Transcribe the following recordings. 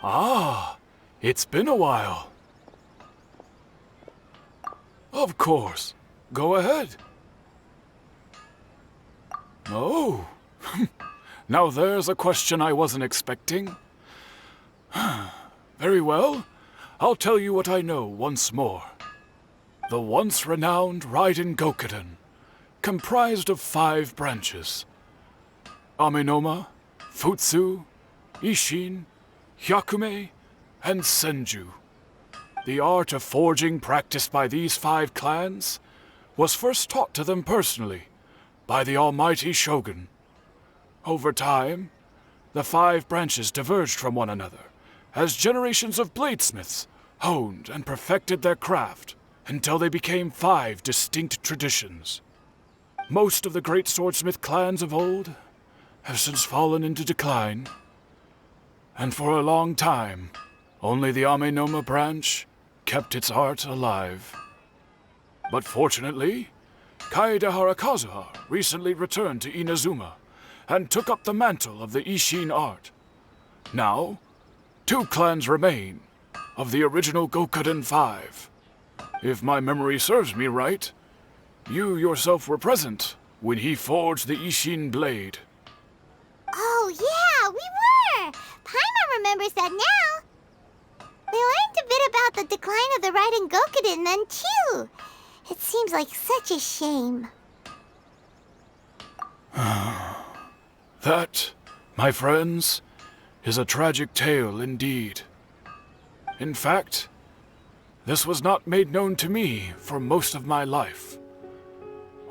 Ah, it's been a while. Of course. Go ahead. Oh, now there's a question I wasn't expecting. Very well. I'll tell you what I know once more. The once renowned Raiden Gokuden, comprised of 5 branches. Amenoma, Futsu, Ishin, Hyakume, and Senju. The art of forging practiced by these 5 clans was first taught to them personally by the almighty Shogun. Over time, the 5 branches diverged from one another as generations of bladesmiths honed and perfected their craft until they became 5 distinct traditions. Most of the great swordsmith clans of old have since fallen into decline, and for a long time, only the Amenoma branch kept its art alive. But fortunately, Kaedehara Kazuha recently returned to Inazuma and took up the mantle of the Ishin art. Now, 2 clans remain of the original Gokuden 5. If my memory serves me right, you yourself were present when he forged the Ishin blade. Oh yeah, we were! Paimon remembers that now. We learned a bit about the decline of the Raiden Gokuden then too. It seems like such a shame. That, my friends, is a tragic tale indeed. In fact, this was not made known to me for most of my life.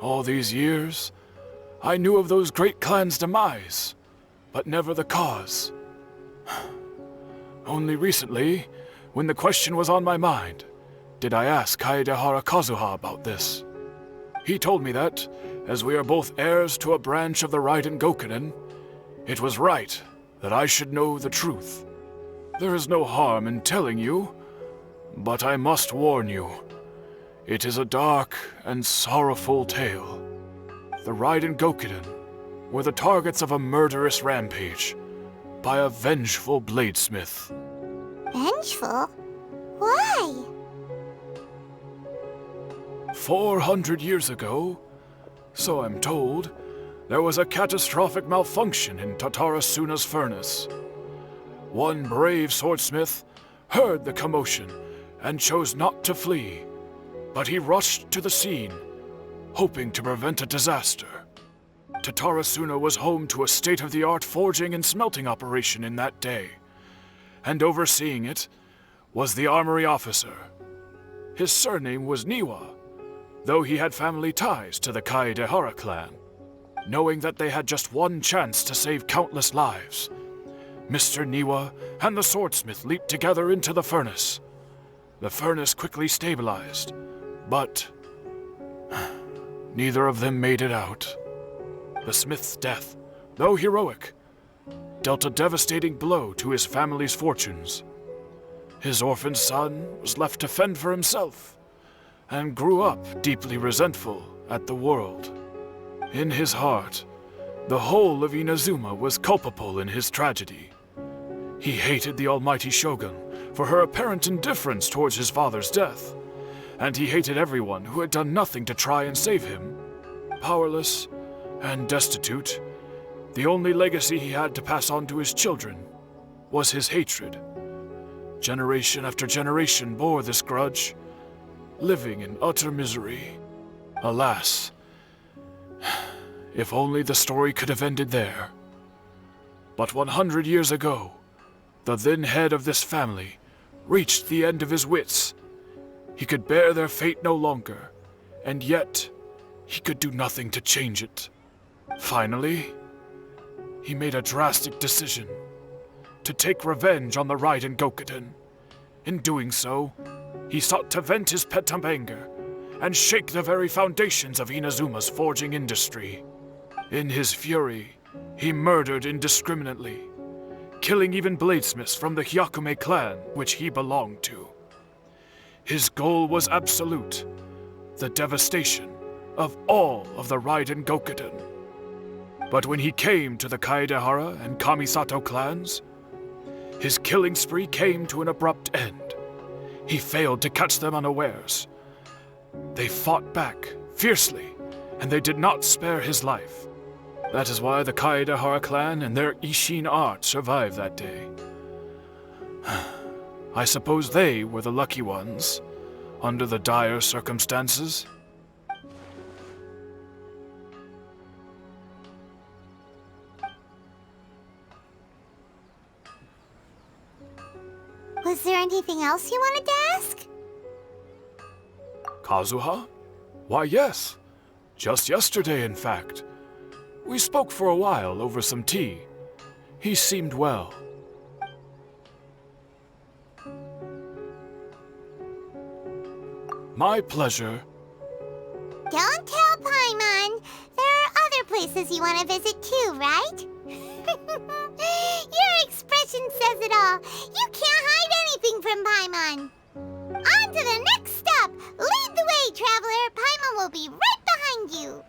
All these years, I knew of those great clans' demise, but never the cause. Only recently, when the question was on my mind, did I ask Kaedehara Kazuha about this. He told me that, as we are both heirs to a branch of the Raiden Gokuden, it was right that I should know the truth. There is no harm in telling you, but I must warn you. It is a dark and sorrowful tale. The Raiden Gokuden were the targets of a murderous rampage by a vengeful bladesmith. Vengeful? Why? 400 years ago, so I'm told, there was a catastrophic malfunction in Tatarasuna's furnace. One brave swordsmith heard the commotion and chose not to flee, but he rushed to the scene, hoping to prevent a disaster. Tatarasuna was home to a state-of-the-art forging and smelting operation in that day, and overseeing it was the armory officer. His surname was Niwa, though he had family ties to the Kaedehara clan. Knowing that they had just one chance to save countless lives, Mr. Niwa and the swordsmith leaped together into the furnace. The furnace quickly stabilized, but neither of them made it out. The smith's death, though heroic, dealt a devastating blow to his family's fortunes. His orphaned son was left to fend for himself, and grew up deeply resentful at the world. In his heart, the whole of Inazuma was culpable in his tragedy. He hated the almighty Shogun for her apparent indifference towards his father's death, and he hated everyone who had done nothing to try and save him. Powerless and destitute, the only legacy he had to pass on to his children was his hatred. Generation after generation bore this grudge, living in utter misery. Alas, if only the story could have ended there. But 100 years ago, the then head of this family reached the end of his wits. He could bear their fate no longer, and yet he could do nothing to change it. Finally, he made a drastic decision to take revenge on the Raiden Gokuden. In doing so, he sought to vent his pent anger and shake the very foundations of Inazuma's forging industry. In his fury, he murdered indiscriminately, killing even bladesmiths from the Hyakume clan which he belonged to. His goal was absolute, the devastation of all of the Raiden Gokuden. But when he came to the Kaedehara and Kamisato clans, his killing spree came to an abrupt end. He failed to catch them unawares. They fought back fiercely, and they did not spare his life. That is why the Kaedehara clan and their Ishin art survived that day. I suppose they were the lucky ones, under the dire circumstances. Was there anything else you wanted to ask? Kazuha? Why, yes. Just yesterday, in fact. We spoke for a while over some tea. He seemed well. My pleasure. Don't tell Paimon. There are other places you want to visit too, right? Your expression says it all. You can't hide anything from Paimon. On to the next stop. Lead the way, traveler. Paimon will be right behind you.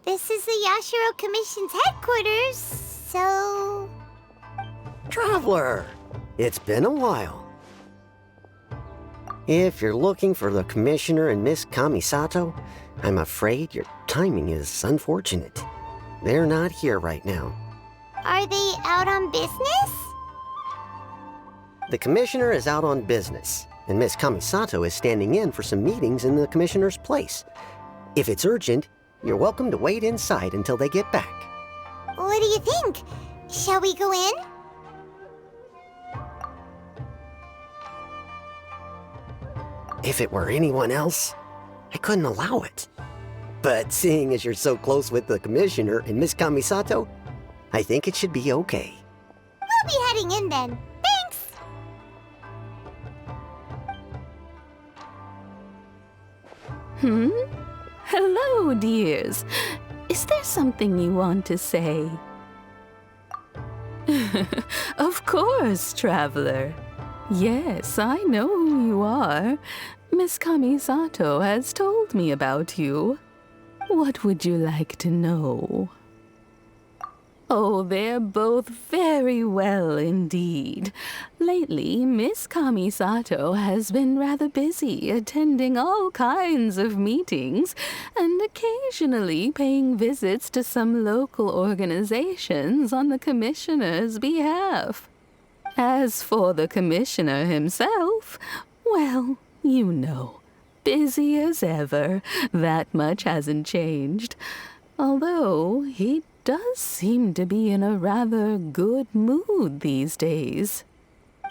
This is the Yashiro Commission's headquarters, so... Traveler, it's been a while. If you're looking for the Commissioner and Miss Kamisato, I'm afraid your timing is unfortunate. They're not here right now. Are they out on business? The Commissioner is out on business, and Miss Kamisato is standing in for some meetings in the Commissioner's place. If it's urgent, you're welcome to wait inside until they get back. What do you think? Shall we go in? If it were anyone else, I couldn't allow it. But seeing as you're so close with the Commissioner and Miss Kamisato, I think it should be okay. We'll be heading in then. Thanks! Hello, dears. Is there something you want to say? Of course, traveler. Yes, I know who you are. Miss Kamisato has told me about you. What would you like to know? Oh, they're both very well indeed. Lately, Miss Kamisato has been rather busy attending all kinds of meetings and occasionally paying visits to some local organizations on the Commissioner's behalf. As for the Commissioner himself, well, you know, busy as ever. That much hasn't changed. Although he does seem to be in a rather good mood these days.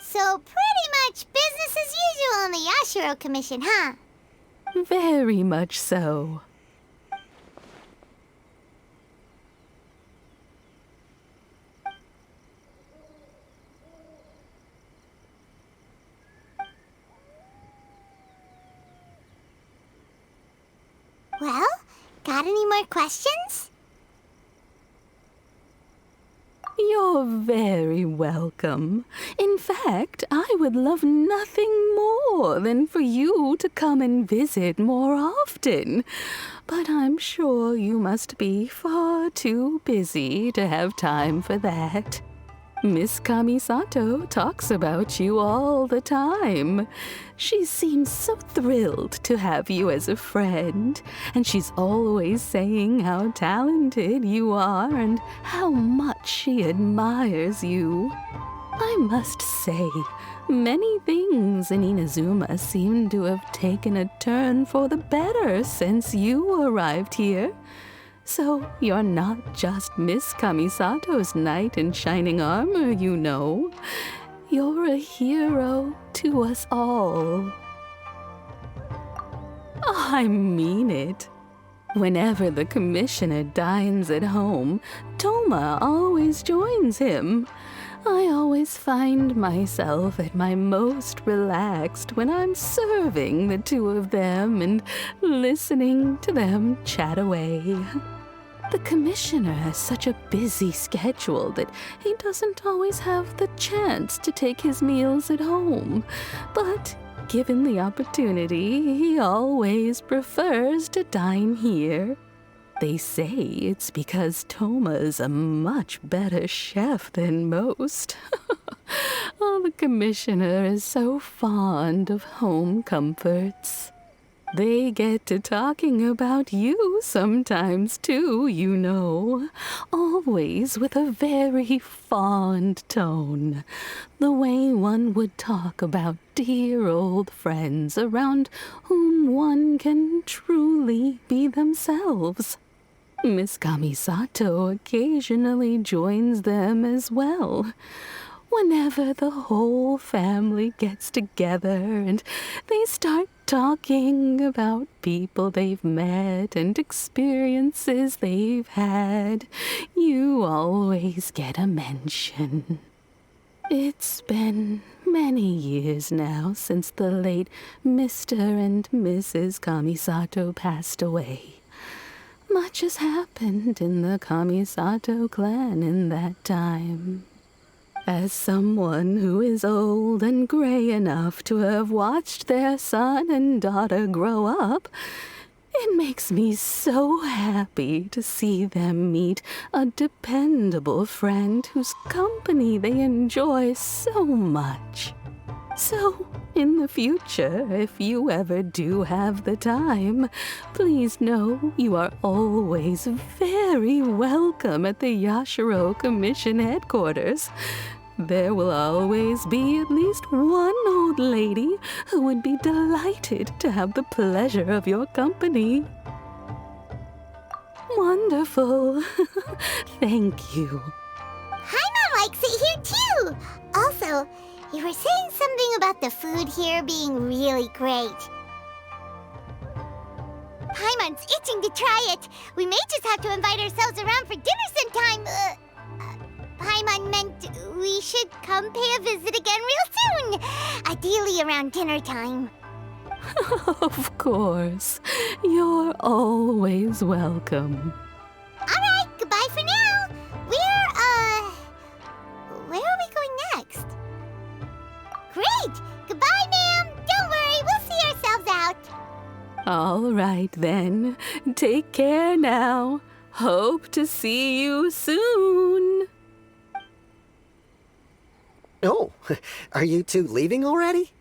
So pretty much business as usual on the Yashiro Commission, huh? Very much so. Well, got any more questions? You're very welcome. In fact, I would love nothing more than for you to come and visit more often. But I'm sure you must be far too busy to have time for that. Miss Kamisato talks about you all the time. She seems so thrilled to have you as a friend, and she's always saying how talented you are and how much she admires you. I must say, many things in Inazuma seem to have taken a turn for the better since you arrived here. So you're not just Miss Kamisato's knight in shining armor, you know. You're a hero to us all. I mean it. Whenever the commissioner dines at home, Toma always joins him. I always find myself at my most relaxed when I'm serving the two of them and listening to them chat away. The commissioner has such a busy schedule that he doesn't always have the chance to take his meals at home. But given the opportunity, he always prefers to dine here. They say it's because Toma's a much better chef than most. Oh, the commissioner is so fond of home comforts. They get to talking about you sometimes, too, you know. Always with a very fond tone. The way one would talk about dear old friends around whom one can truly be themselves. Miss Kamisato occasionally joins them as well. Whenever the whole family gets together and they start talking about people they've met and experiences they've had, you always get a mention. It's been many years now since the late Mr. and Mrs. Kamisato passed away. Much has happened in the Kamisato clan in that time. As someone who is old and gray enough to have watched their son and daughter grow up, it makes me so happy to see them meet a dependable friend whose company they enjoy so much. So, in the future, if you ever do have the time, please know you are always very welcome at the Yashiro Commission headquarters. There will always be at least one old lady who would be delighted to have the pleasure of your company. Wonderful. Thank you. Paimon likes it here too. Also, you were saying something about the food here being really great. Paimon's itching to try it. We may just have to invite ourselves around for dinner sometime. Paimon meant we should come pay a visit again real soon. Ideally around dinner time. Of course. You're always welcome. Alright, goodbye for now. Where are we going next? Great! Goodbye, ma'am! Don't worry, we'll see ourselves out. All right, then. Take care now. Hope to see you soon. Oh, are you two leaving already?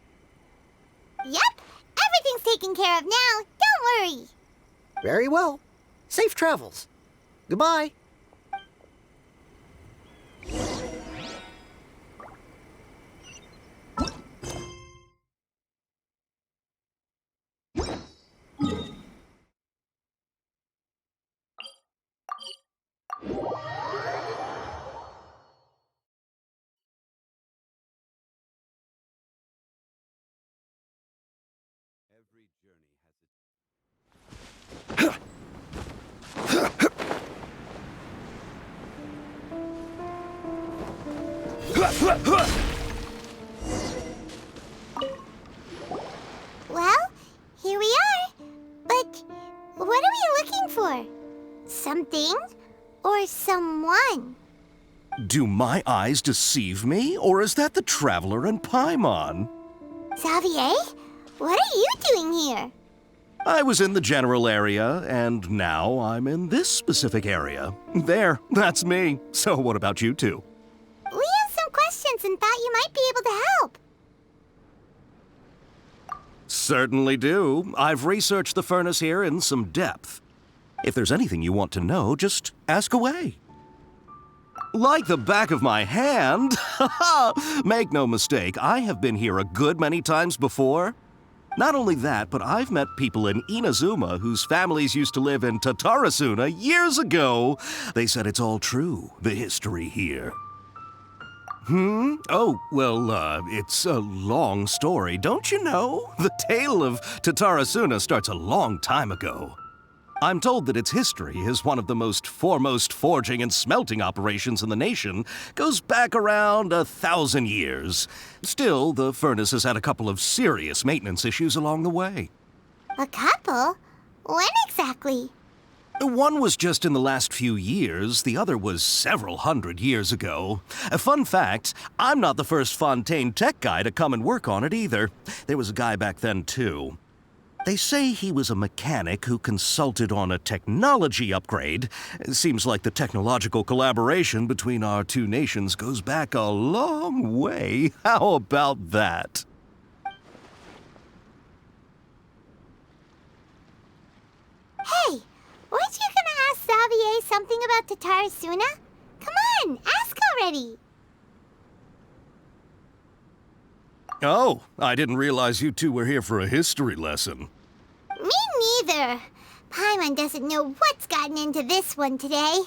Yep, everything's taken care of now. Don't worry. Very well. Safe travels. Goodbye. Well, here we are. But what are we looking for? Something or someone? Do my eyes deceive me, or is that the Traveler and Paimon? Xavier? What are you doing here? I was in the general area, and now I'm in this specific area. There, that's me. So what about you two? We have some questions and thought you might be able to help. Certainly do. I've researched the furnace here in some depth. If there's anything you want to know, just ask away. Like the back of my hand. Make no mistake, I have been here a good many times before. Not only that, but I've met people in Inazuma whose families used to live in Tatarasuna years ago. They said it's all true, the history here. Oh, well, it's a long story, don't you know? The tale of Tatarasuna starts a long time ago. I'm told that its history is one of the most foremost forging and smelting operations in the nation, goes back around 1,000 years. Still, the furnace has had a couple of serious maintenance issues along the way. A couple? When exactly? One was just in the last few years, the other was several hundred years ago. A fun fact, I'm not the first Fontaine tech guy to come and work on it either. There was a guy back then too. They say he was a mechanic who consulted on a technology upgrade. It seems like the technological collaboration between our two nations goes back a long way. How about that? Hey, weren't you gonna ask Xavier something about Tatarasuna? Come on, ask already. Oh, I didn't realize you two were here for a history lesson. Me neither. Paimon doesn't know what's gotten into this one today.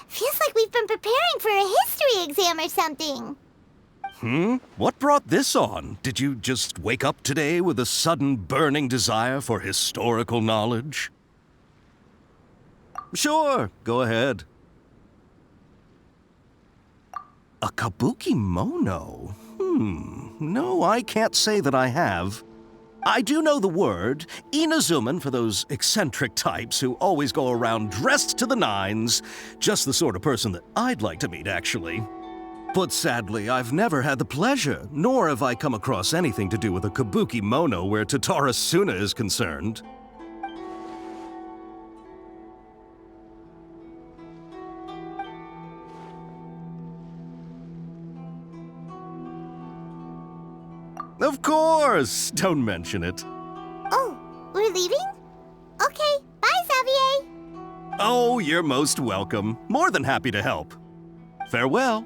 Feels like we've been preparing for a history exam or something. What brought this on? Did you just wake up today with a sudden burning desire for historical knowledge? Sure, go ahead. A Kabukimono? No, I can't say that I have. I do know the word, Inazuman for those eccentric types who always go around dressed to the nines. Just the sort of person that I'd like to meet, actually. But sadly, I've never had the pleasure, nor have I come across anything to do with a Kabukimono where Tatarasuna is concerned. Of course! Don't mention it. Oh, we're leaving? Okay, bye, Xavier. Oh, you're most welcome. More than happy to help. Farewell.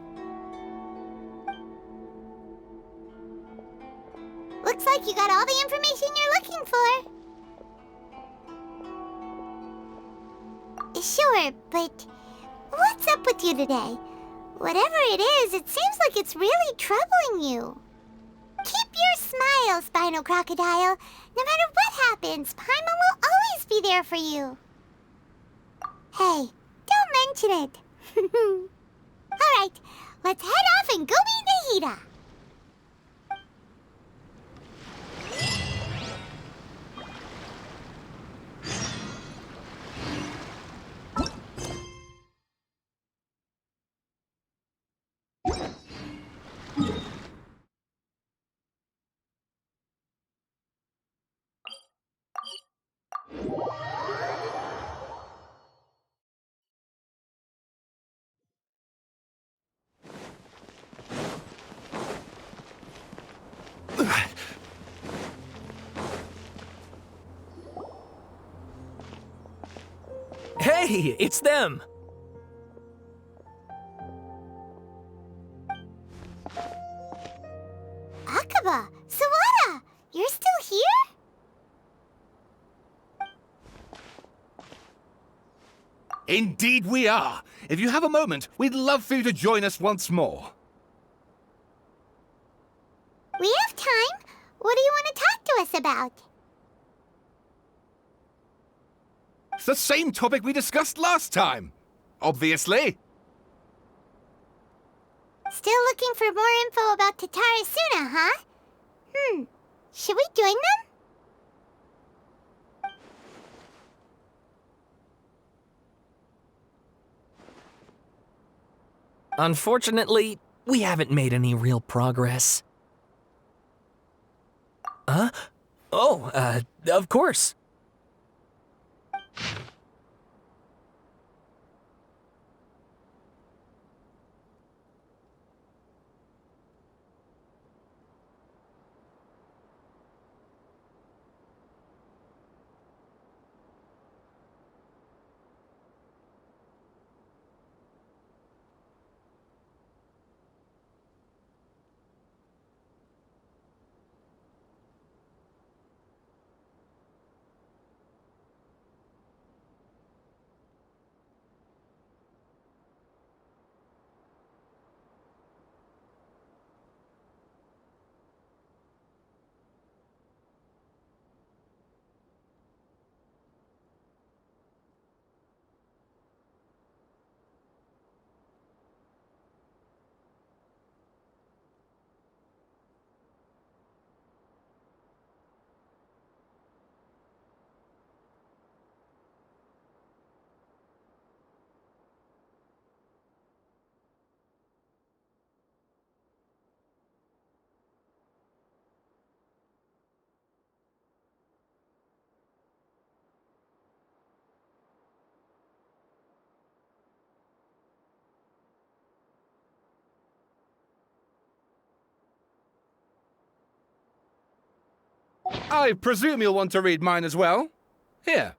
Looks like you got all the information you're looking for. Sure, but what's up with you today? Whatever it is, it seems like it's really troubling you. Keep your smile, Spinal Crocodile. No matter what happens, Paimon will always be there for you. Hey, don't mention it. Alright, let's head off and go meet Nahida. Hey, it's them! Akaba, Sawada, you're still here? Indeed we are. If you have a moment, we'd love for you to join us once more. We have time. What do you want to talk to us about? It's the same topic we discussed last time. Obviously. Still looking for more info about Tatarasuna, huh? Should we join them? Unfortunately, we haven't made any real progress. Huh? Oh, of course. I presume you'll want to read mine as well. Here.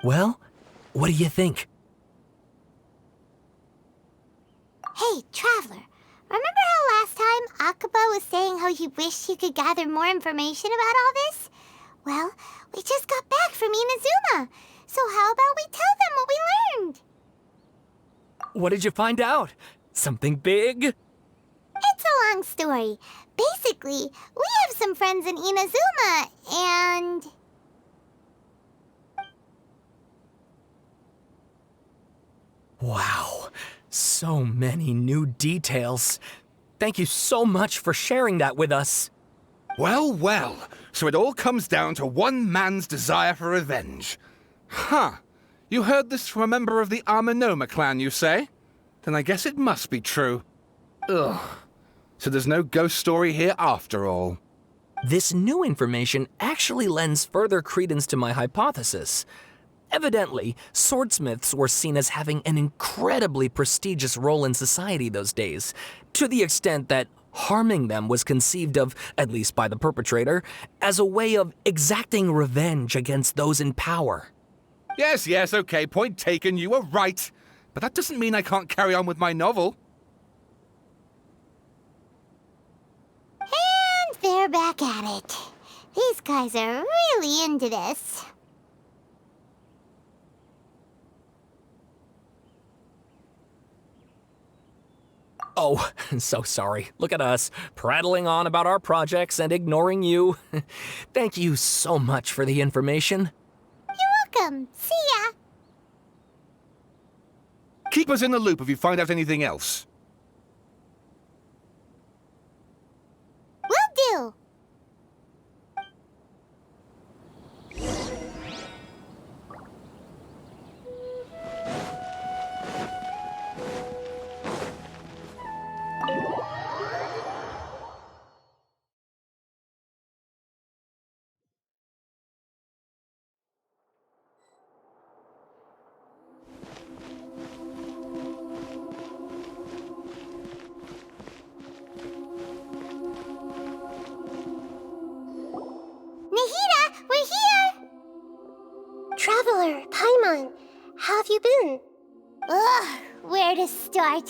Well, what do you think? Hey, Traveler, remember how last time Akaba was saying how he wished he could gather more information about all this? Well, we just got back from Inazuma, so how about we tell them what we learned? What did you find out? Something big? It's a long story. Basically, we have some friends in Inazuma, and... Wow, so many new details. Thank you so much for sharing that with us. Well, well. So it all comes down to one man's desire for revenge. Huh. You heard this from a member of the Arminoma clan, you say? Then I guess it must be true. Ugh. So there's no ghost story here after all. This new information actually lends further credence to my hypothesis. Evidently, swordsmiths were seen as having an incredibly prestigious role in society those days, to the extent that harming them was conceived of, at least by the perpetrator, as a way of exacting revenge against those in power. Yes, okay, point taken, you were right. But that doesn't mean I can't carry on with my novel. And they're back at it. These guys are really into this. Oh, so sorry. Look at us, prattling on about our projects and ignoring you. Thank you so much for the information. You're welcome. See ya. Keep us in the loop if you find out anything else. Will do! Nahida, we're here! Traveler, Paimon, how have you been? Ugh, where to start?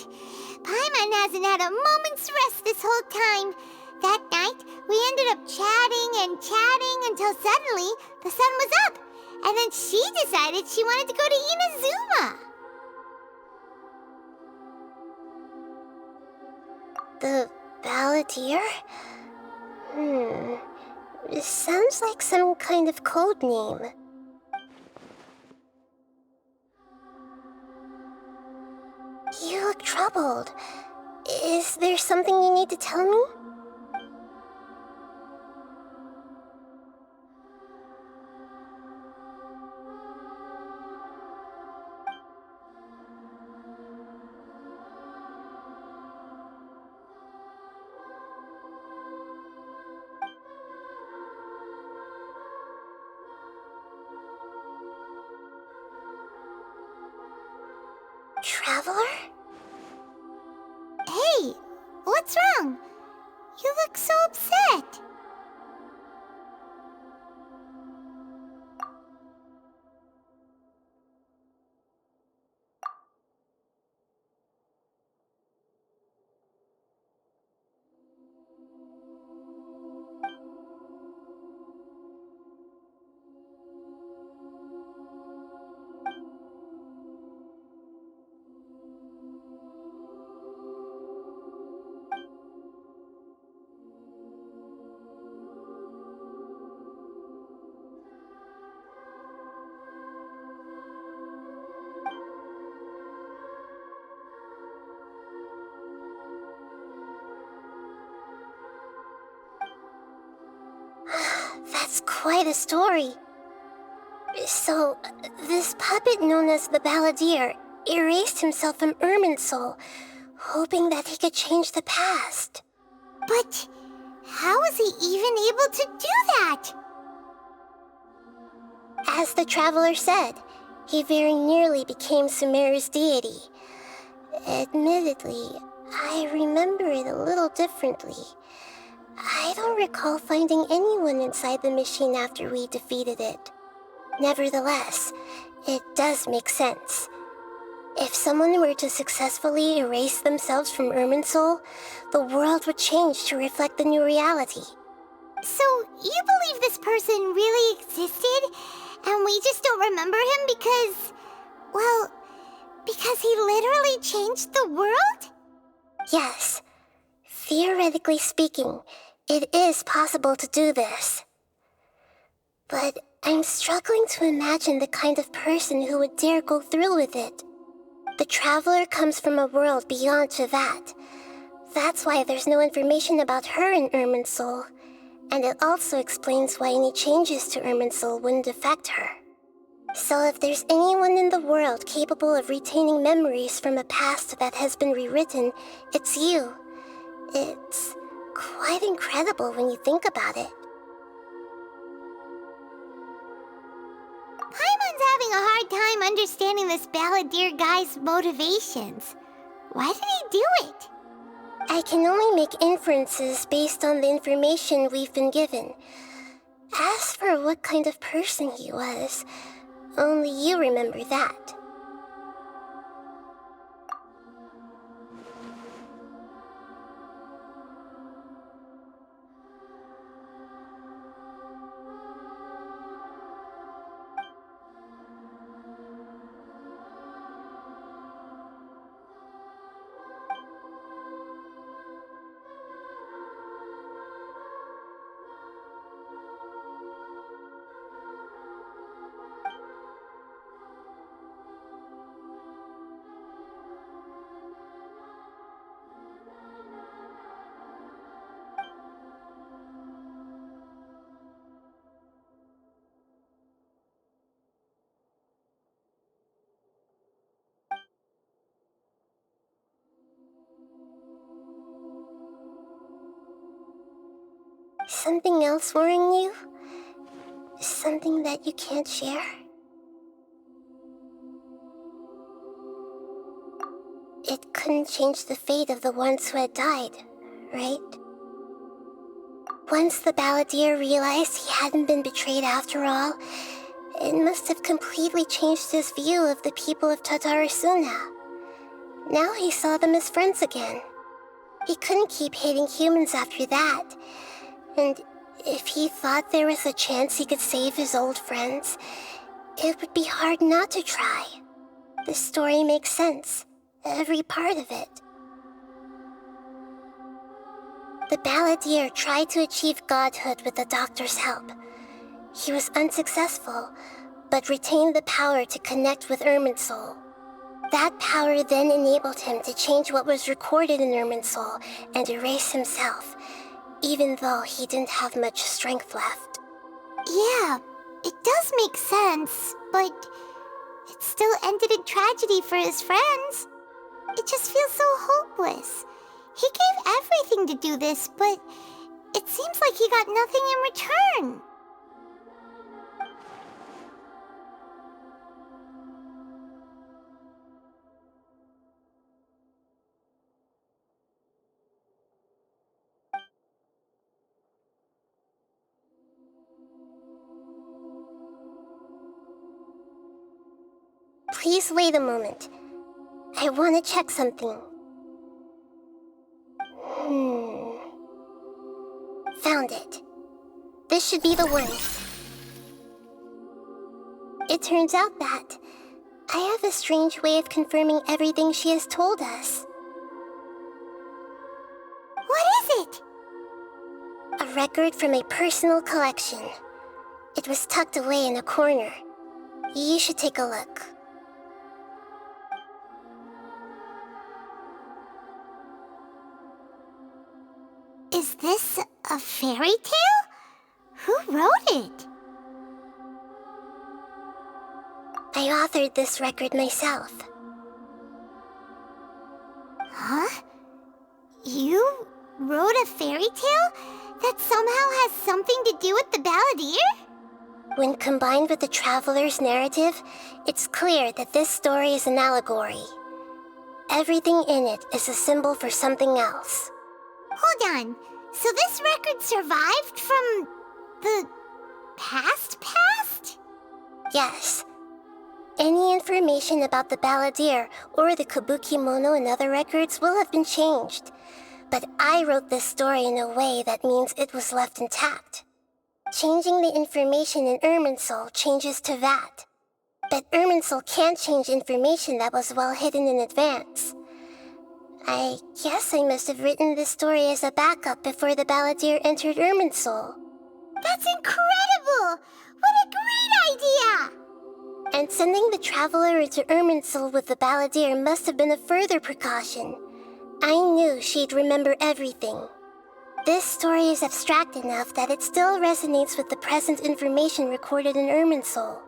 Paimon hasn't had a moment's rest this whole time. That night, we ended up chatting and chatting until suddenly the sun was up. And then she decided she wanted to go to Inazuma. The Balladeer? It sounds like some kind of code name. You look troubled. Is there something you need to tell me? Traveler? Hey, what's wrong? You look so upset. That's quite a story. So, this puppet known as the Balladeer erased himself from Irminsul, hoping that he could change the past. But how was he even able to do that? As the Traveler said, he very nearly became Sumeru's deity. Admittedly, I remember it a little differently. I don't recall finding anyone inside the machine after we defeated it. Nevertheless, it does make sense. If someone were to successfully erase themselves from Irminsul, the world would change to reflect the new reality. So, you believe this person really existed, and we just don't remember him because... well, because he literally changed the world? Yes. Theoretically speaking, it is possible to do this. But I'm struggling to imagine the kind of person who would dare go through with it. The Traveler comes from a world beyond Chivat. That's why there's no information about her in Irminsul, and it also explains why any changes to Irminsul wouldn't affect her. So if there's anyone in the world capable of retaining memories from a past that has been rewritten, it's you. It's quite incredible when you think about it. Paimon's having a hard time understanding this Balladeer guy's motivations. Why did he do it? I can only make inferences based on the information we've been given. As for what kind of person he was, only you remember that. Something else worrying you? Something that you can't share? It couldn't change the fate of the ones who had died, right? Once the balladeer realized he hadn't been betrayed after all, it must have completely changed his view of the people of Tatarasuna. Now he saw them as friends again. He couldn't keep hating humans after that. And if he thought there was a chance he could save his old friends, it would be hard not to try. The story makes sense, every part of it. The balladeer tried to achieve godhood with the doctor's help. He was unsuccessful, but retained the power to connect with Irminsul. That power then enabled him to change what was recorded in Irminsul and erase himself, even though he didn't have much strength left. Yeah, it does make sense, but it still ended in tragedy for his friends. It just feels so hopeless. He gave everything to do this, but it seems like he got nothing in return. Please wait a moment. I want to check something. Found it. This should be the one. It turns out that I have a strange way of confirming everything she has told us. What is it? A record from a personal collection. It was tucked away in a corner. You should take a look. Is this a fairy tale? Who wrote it? I authored this record myself. Huh? You wrote a fairy tale that somehow has something to do with the balladeer? When combined with the traveler's narrative, it's clear that this story is an allegory. Everything in it is a symbol for something else. Hold on. So this record survived from the past? Yes. Any information about the balladeer or the Kabukimono and other records will have been changed. But I wrote this story in a way that means it was left intact. Changing the information in Irminsul changes to that. But Irminsul can't change information that was well hidden in advance. I guess I must have written this story as a backup before the balladeer entered Irminsul. That's incredible! What a great idea! And sending the traveler into Irminsul with the balladeer must have been a further precaution. I knew she'd remember everything. This story is abstract enough that it still resonates with the present information recorded in Irminsul.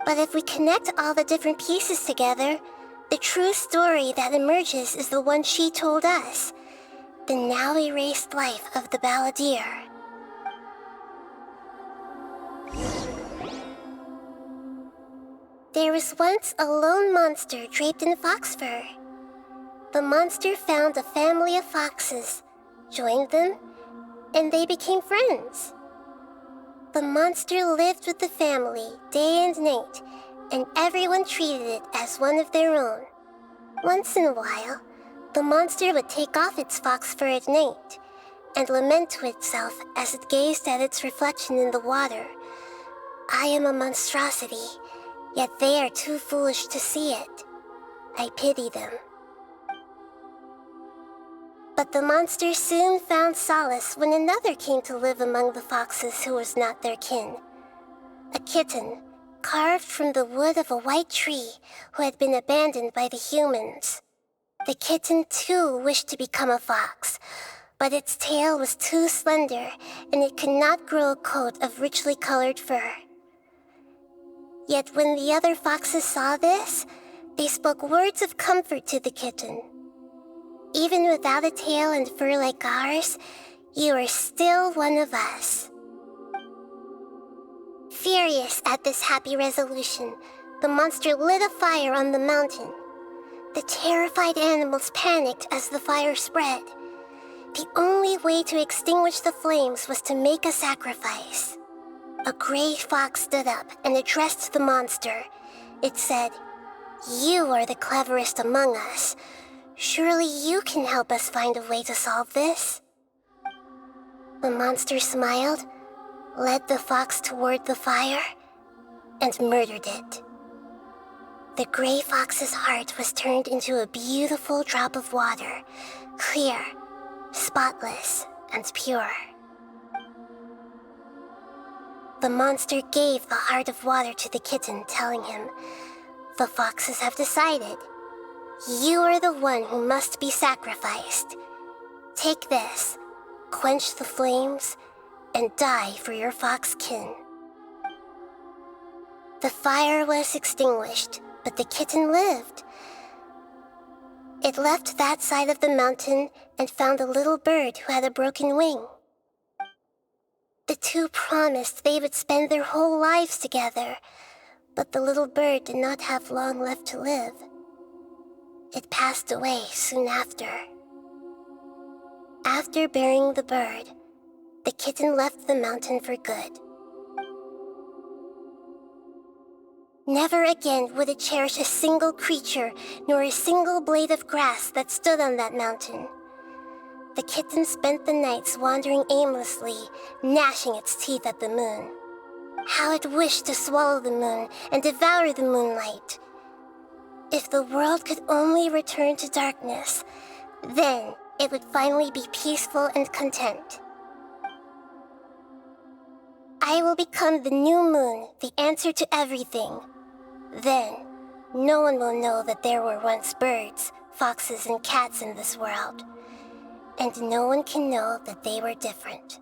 But if we connect all the different pieces together, the true story that emerges is the one she told us, the now erased life of the balladeer. There was once a lone monster draped in fox fur. The monster found a family of foxes, joined them, and they became friends. The monster lived with the family day and night, and everyone treated it as one of their own. Once in a while, the monster would take off its fox fur at night and lament to itself as it gazed at its reflection in the water. I am a monstrosity, yet they are too foolish to see it. I pity them. But the monster soon found solace when another came to live among the foxes who was not their kin. A kitten, carved from the wood of a white tree who had been abandoned by the humans. The kitten too wished to become a fox, but its tail was too slender and it could not grow a coat of richly colored fur. Yet when the other foxes saw this, they spoke words of comfort to the kitten. Even without a tail and fur like ours, You are still one of us. Furious at this happy resolution, the monster lit a fire on the mountain. The terrified animals panicked as the fire spread. The only way to extinguish the flames was to make a sacrifice. A gray fox stood up and addressed the monster. It said, "You are the cleverest among us. Surely you can help us find a way to solve this." The monster smiled, led the fox toward the fire, and murdered it. The gray fox's heart was turned into a beautiful drop of water, clear, spotless, and pure. The monster gave the heart of water to the kitten, telling him, "The foxes have decided. You are the one who must be sacrificed. Take this, quench the flames, and die for your fox kin." The fire was extinguished, but the kitten lived. It left that side of the mountain and found a little bird who had a broken wing. The two promised they would spend their whole lives together, but the little bird did not have long left to live. It passed away soon after. After burying the bird, the kitten left the mountain for good. Never again would it cherish a single creature nor a single blade of grass that stood on that mountain. The kitten spent the nights wandering aimlessly, gnashing its teeth at the moon. How it wished to swallow the moon and devour the moonlight. If the world could only return to darkness, then it would finally be peaceful and content. I will become the new moon, the answer to everything. Then, no one will know that there were once birds, foxes, and cats in this world. And no one can know that they were different.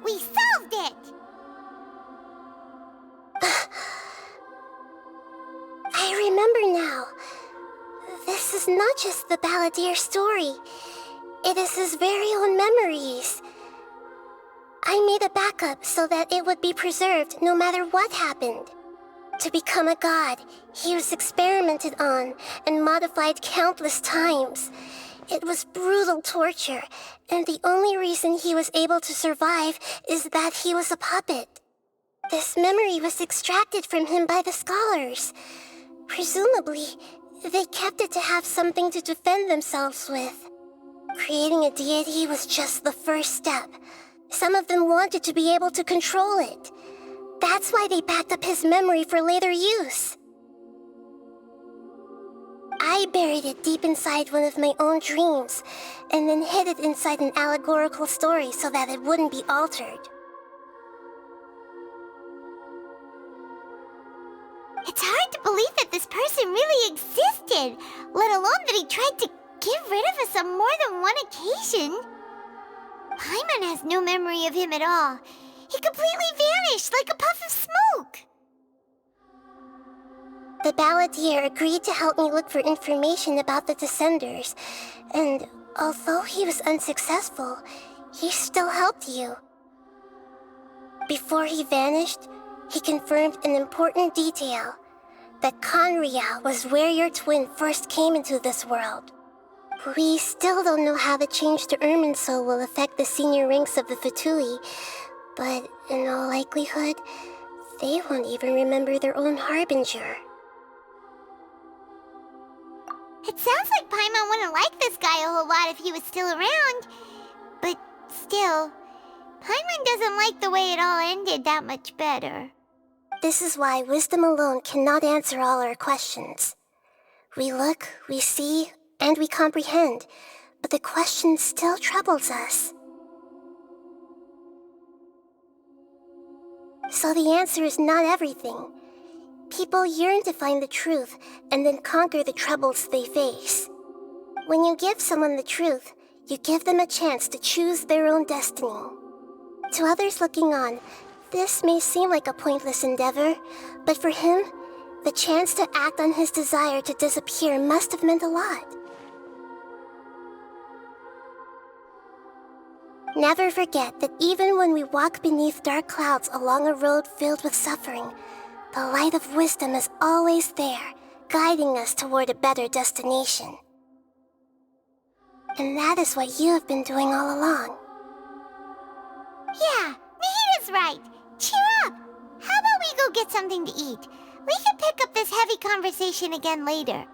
We solved it! I remember now. This is not just the Balladeer story. It is his very own memories. I made a backup so that it would be preserved no matter what happened. To become a god, he was experimented on and modified countless times. It was brutal torture, and the only reason he was able to survive is that he was a puppet. This memory was extracted from him by the scholars. Presumably, they kept it to have something to defend themselves with. Creating a deity was just the first step. Some of them wanted to be able to control it. That's why they backed up his memory for later use. I buried it deep inside one of my own dreams, and then hid it inside an allegorical story so that it wouldn't be altered. It's hard to believe that this person really existed, let alone that he tried to get rid of us on more than one occasion. Paimon has no memory of him at all. He completely vanished like a puff of smoke. The Balladeer agreed to help me look for information about the Descenders, and although he was unsuccessful, he still helped you. Before he vanished, he confirmed an important detail, that Conria was where your twin first came into this world. We still don't know how the change to Irminsul will affect the senior ranks of the Fatui, but in all likelihood, they won't even remember their own Harbinger. It sounds like Paimon wouldn't like this guy a whole lot if he was still around. But still, Paimon doesn't like the way it all ended that much better. This is why wisdom alone cannot answer all our questions. We look, we see, and we comprehend, but the question still troubles us. So the answer is not everything. People yearn to find the truth and then conquer the troubles they face. When you give someone the truth, you give them a chance to choose their own destiny. To others looking on, this may seem like a pointless endeavor, but for him, The chance to act on his desire to disappear must have meant a lot. Never forget that even when we walk beneath dark clouds along a road filled with suffering, the light of wisdom is always there, guiding us toward a better destination. And that is what you have been doing all along. Yeah, Nahita's right. Cheer up. How about we go get something to eat? We can pick up this heavy conversation again later.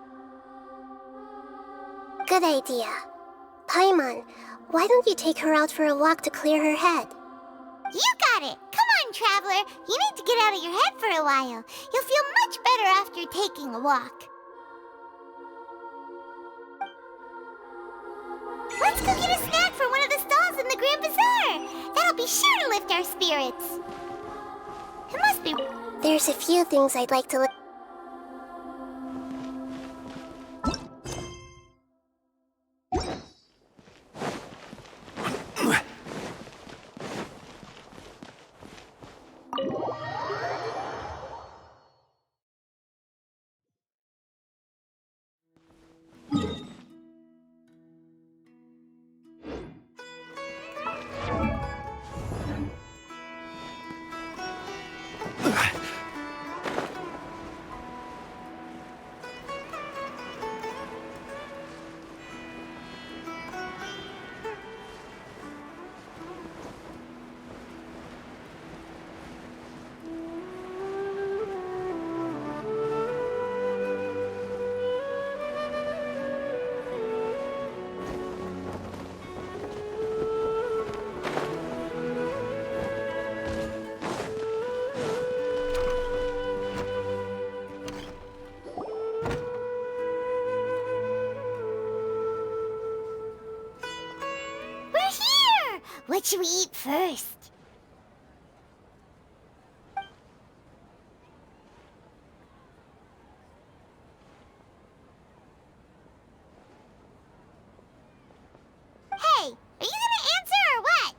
Good idea. Paimon, why don't you take her out for a walk to clear her head? You got it! Come on, Traveler! You need to get out of your head for a while. You'll feel much better after taking a walk. Let's go get a snack from one of the stalls in the Grand Bazaar! That'll be sure to lift our spirits. It must be... There's a few things I'd like to What should we eat first? Hey, are you gonna answer or what?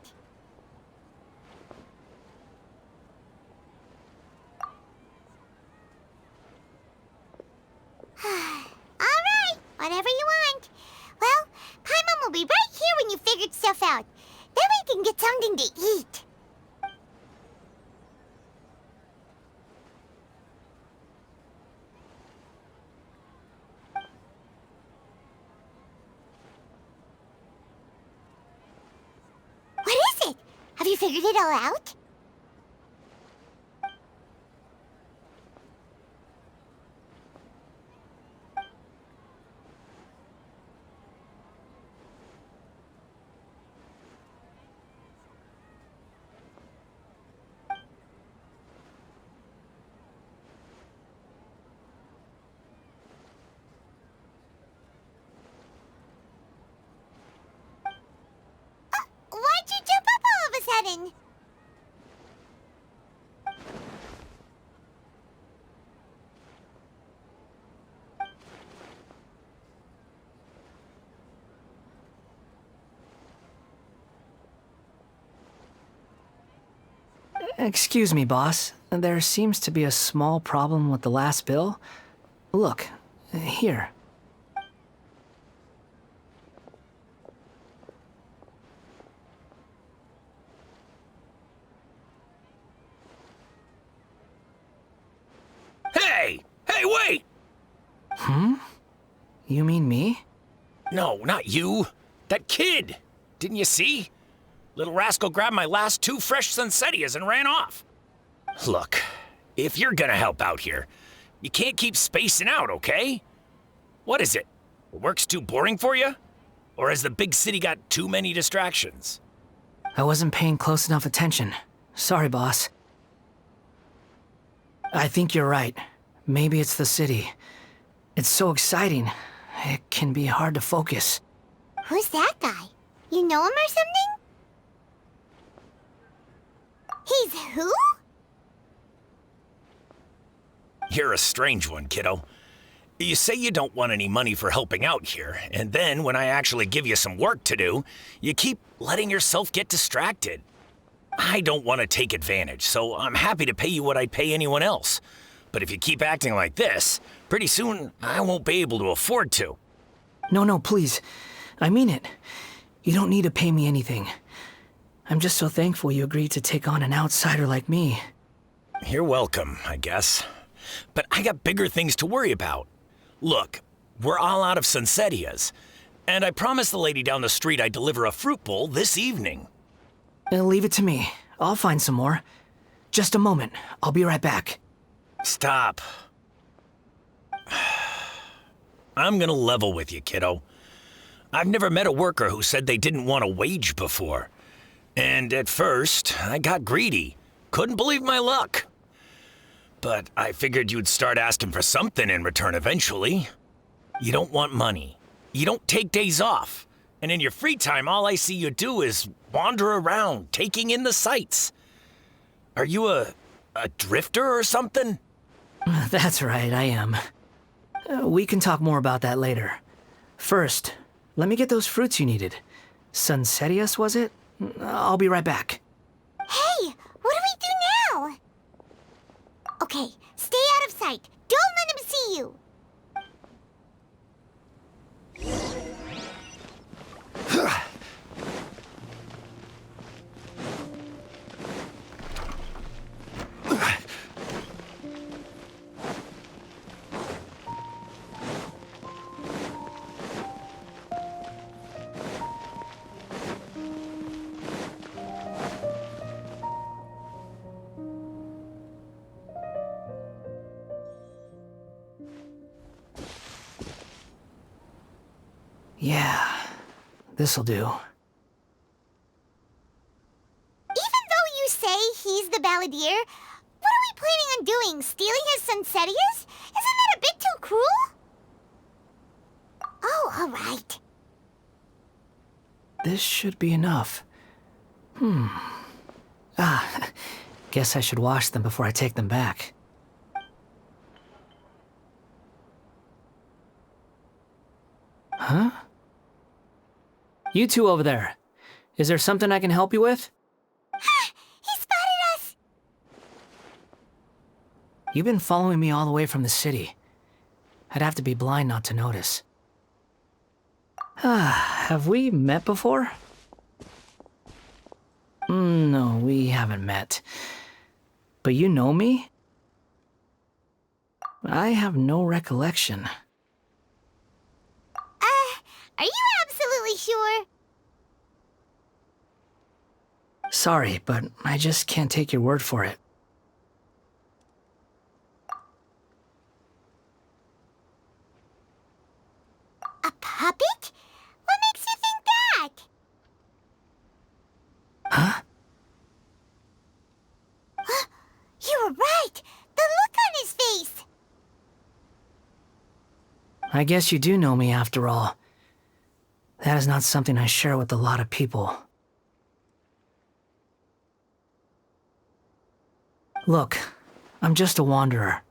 Alright, whatever you want. Well, Paimon will be right here when you figured stuff out. Then we can get something to eat. What is it? Have you figured it all out? Why'd you jump up all of a sudden? Excuse me, boss. There seems to be a small problem with the last bill. Look, here. Hey! Hey, wait! You mean me? No, not you. That kid! Didn't you see? Little rascal grabbed my last 2 fresh Sunsettias and ran off. Look, if you're gonna help out here, you can't keep spacing out, okay? What is it? Work's too boring for you? Or has the big city got too many distractions? I wasn't paying close enough attention. Sorry, boss. I think you're right. Maybe it's the city. It's so exciting. It can be hard to focus. Who's that guy? You know him or something? He's who? You're a strange one, kiddo. You say you don't want any money for helping out here, and then when I actually give you some work to do, you keep letting yourself get distracted. I don't want to take advantage, so I'm happy to pay you what I'd pay anyone else. But if you keep acting like this, pretty soon I won't be able to afford to. No, please. I mean it. You don't need to pay me anything. I'm just so thankful you agreed to take on an outsider like me. You're welcome, I guess. But I got bigger things to worry about. Look, we're all out of Sunsetias, and I promised the lady down the street I'd deliver a fruit bowl this evening. Leave it to me. I'll find some more. Just a moment. I'll be right back. Stop. I'm gonna level with you, kiddo. I've never met a worker who said they didn't want a wage before. And at first, I got greedy. Couldn't believe my luck. But I figured you'd start asking for something in return eventually. You don't want money. You don't take days off. And in your free time, all I see you do is wander around, taking in the sights. Are you a drifter or something? That's right, I am. We can talk more about that later. First, let me get those fruits you needed. Sunsetias, was it? I'll be right back. Hey, what do we do now? Okay, stay out of sight. Don't let him see you. Yeah, this'll do. Even though you say he's the balladeer, what are we planning on doing? Stealing his Sunsetias? Isn't that a bit too cruel? Oh, all right. This should be enough. Guess I should wash them before I take them back. Huh? You two over there. Is there something I can help you with? He spotted us! You've been following me all the way from the city. I'd have to be blind not to notice. Have we met before? No, we haven't met. But you know me? I have no recollection. Are you absolutely sure? Sorry, but I just can't take your word for it. A puppet? What makes you think that? Huh? You were right! The look on his face! I guess you do know me after all. That is not something I share with a lot of people. Look, I'm just a wanderer.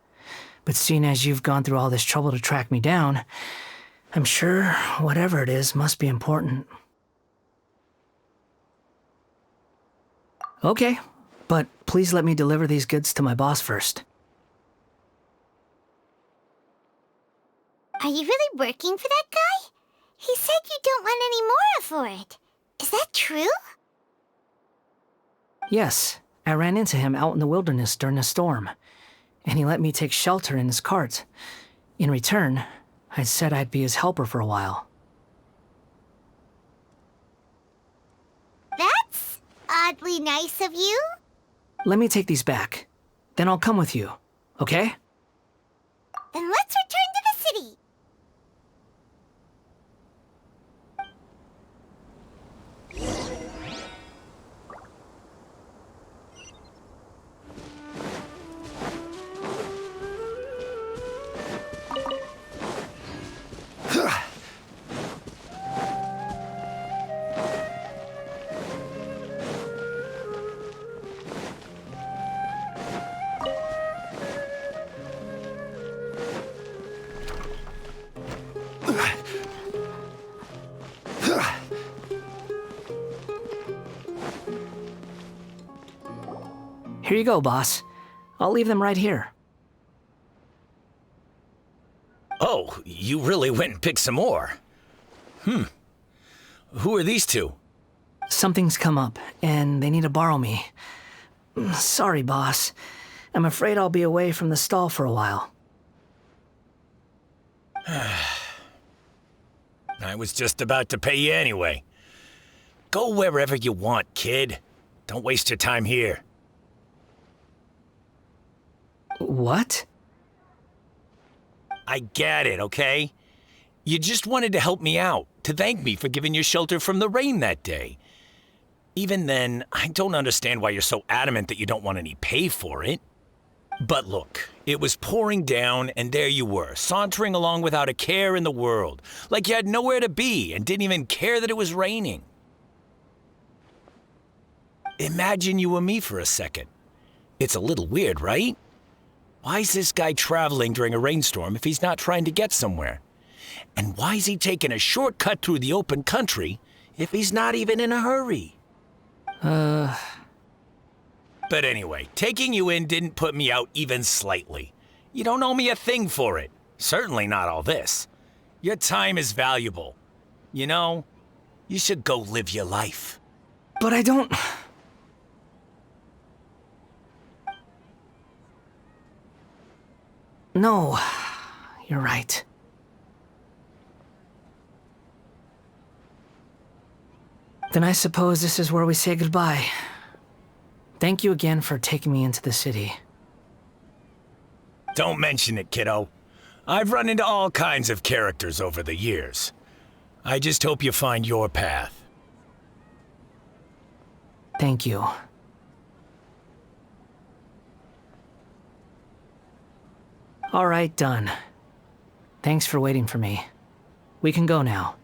But seeing as you've gone through all this trouble to track me down, I'm sure whatever it is must be important. Okay, but please let me deliver these goods to my boss first. Are you really working for that guy? He said you don't want any more for it. Is that true? Yes, I ran into him out in the wilderness during a storm, and he let me take shelter in his cart. In return, I said I'd be his helper for a while. That's oddly nice of you. Let me take these back. Then I'll come with you, okay? Then let's return to the city. Here you go, boss. I'll leave them right here. you really went and picked some more. Who are these two? Something's come up, and they need to borrow me. Sorry, boss. I'm afraid I'll be away from the stall for a while. I was just about to pay you anyway. Go wherever you want, kid. Don't waste your time here. What? I get it, okay? You just wanted to help me out, to thank me for giving you shelter from the rain that day. Even then, I don't understand why you're so adamant that you don't want any pay for it. But look, it was pouring down, and there you were, sauntering along without a care in the world, like you had nowhere to be and didn't even care that it was raining. Imagine you were me for a second. It's a little weird, right? Why is this guy traveling during a rainstorm if he's not trying to get somewhere? And why is he taking a shortcut through the open country if he's not even in a hurry? But anyway, taking you in didn't put me out even slightly. You don't owe me a thing for it. Certainly not all this. Your time is valuable. You know, you should go live your life. But I don't... No, you're right. Then I suppose this is where we say goodbye. Thank you again for taking me into the city. Don't mention it, kiddo. I've run into all kinds of characters over the years. I just hope you find your path. Thank you. All right, done. Thanks for waiting for me. We can go now.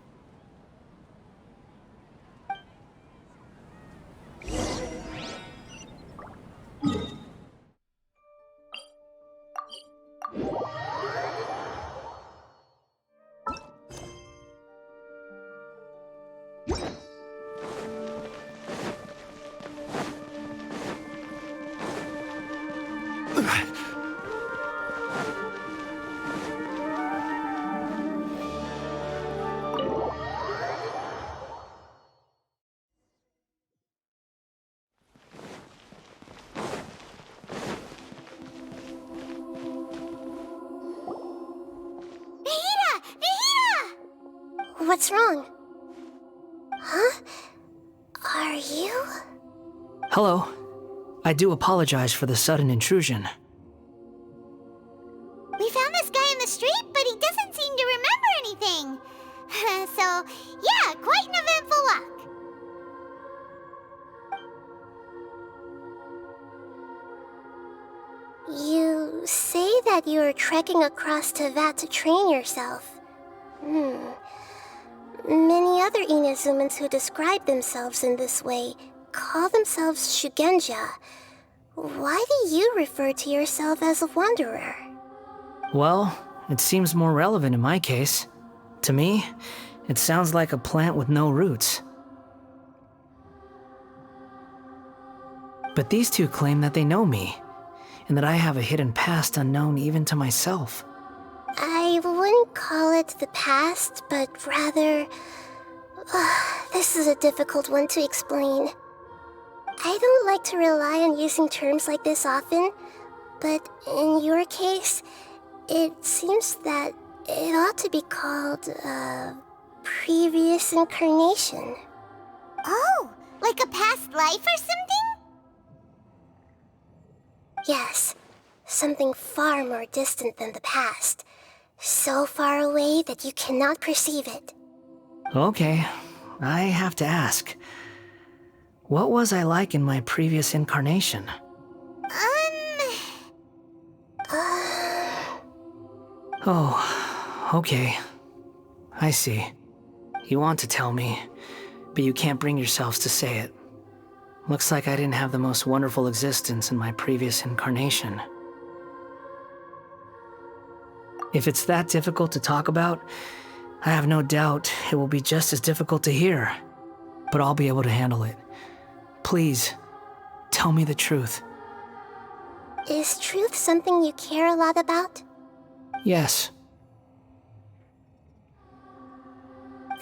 What's wrong? Huh? Are you? Hello. I do apologize for the sudden intrusion. We found this guy in the street, but he doesn't seem to remember anything. So, yeah, quite an eventful walk. You say that you're trekking across Teyvat to train yourself. Many other Inazumans who describe themselves in this way call themselves Shugenja. Why do you refer to yourself as a wanderer? Well, it seems more relevant in my case. To me, it sounds like a plant with no roots. But these two claim that they know me, and that I have a hidden past unknown even to myself. I wouldn't call it the past, but rather... this is a difficult one to explain. I don't like to rely on using terms like this often, but in your case, it seems that it ought to be called previous incarnation. Oh, like a past life or something? Yes, something far more distant than the past. So far away that you cannot perceive it. Okay, I have to ask. What was I like in my previous incarnation? Oh, okay. I see. You want to tell me, but you can't bring yourselves to say it. Looks like I didn't have the most wonderful existence in my previous incarnation. If it's that difficult to talk about, I have no doubt it will be just as difficult to hear. But I'll be able to handle it. Please, tell me the truth. Is truth something you care a lot about? Yes.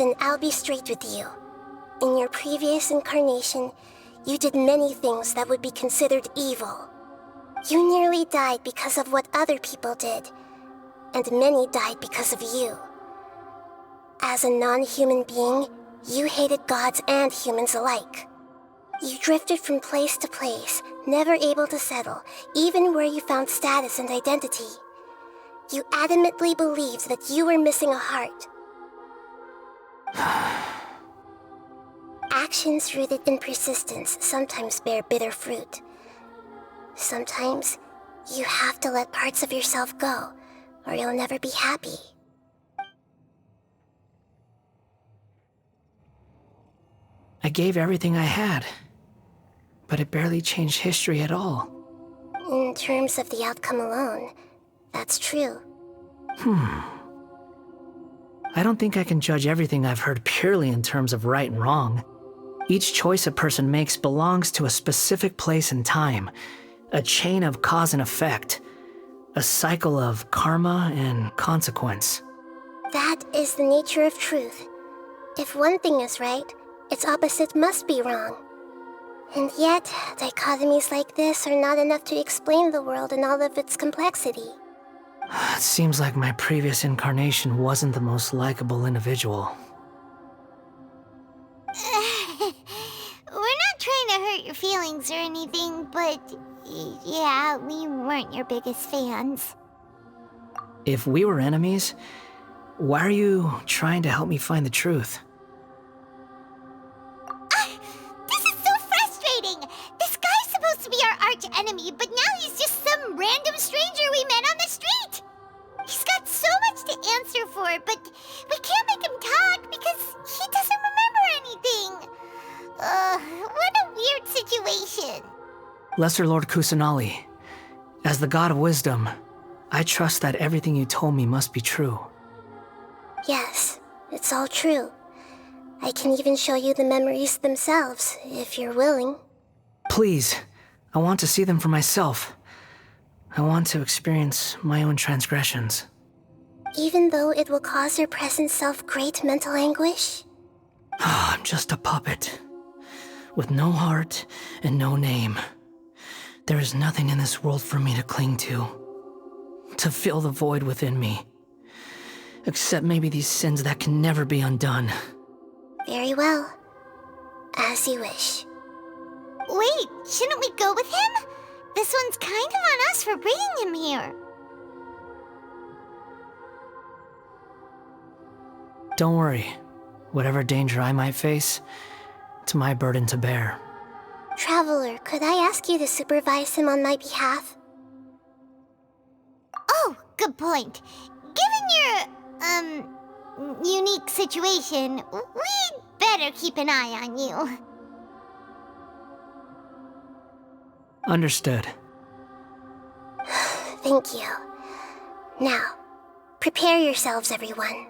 Then I'll be straight with you. In your previous incarnation, you did many things that would be considered evil. You nearly died because of what other people did, and many died because of you. As a non-human being, you hated gods and humans alike. You drifted from place to place, never able to settle, even where you found status and identity. You adamantly believed that you were missing a heart. Actions rooted in persistence sometimes bear bitter fruit. Sometimes, you have to let parts of yourself go, or you'll never be happy. I gave everything I had, but it barely changed history at all. In terms of the outcome alone, that's true. I don't think I can judge everything I've heard purely in terms of right and wrong. Each choice a person makes belongs to a specific place and time, a chain of cause and effect, a cycle of karma and consequence. That is the nature of truth. If one thing is right, its opposite must be wrong. And yet, dichotomies like this are not enough to explain the world in all of its complexity. It seems like my previous incarnation wasn't the most likable individual. We're not trying to hurt your feelings or anything, but yeah, we weren't your biggest fans. If we were enemies, why are you trying to help me find the truth? This is so frustrating! This guy's supposed to be our arch enemy, but now he's just some random stranger we met on the street! He's got so much to answer for, but we can't make him talk because he doesn't remember anything. What a weird situation. Lesser Lord Kusanali, as the God of Wisdom, I trust that everything you told me must be true. Yes, it's all true. I can even show you the memories themselves, if you're willing. Please, I want to see them for myself. I want to experience my own transgressions. Even though it will cause your present self great mental anguish? I'm just a puppet, with no heart and no name. There is nothing in this world for me to cling to fill the void within me. Except maybe these sins that can never be undone. Very well. As you wish. Wait, shouldn't we go with him? This one's kind of on us for bringing him here. Don't worry. Whatever danger I might face, it's my burden to bear. Traveler, could I ask you to supervise him on my behalf? Oh, good point. Given your, unique situation, we'd better keep an eye on you. Understood. Thank you. Now, prepare yourselves, everyone.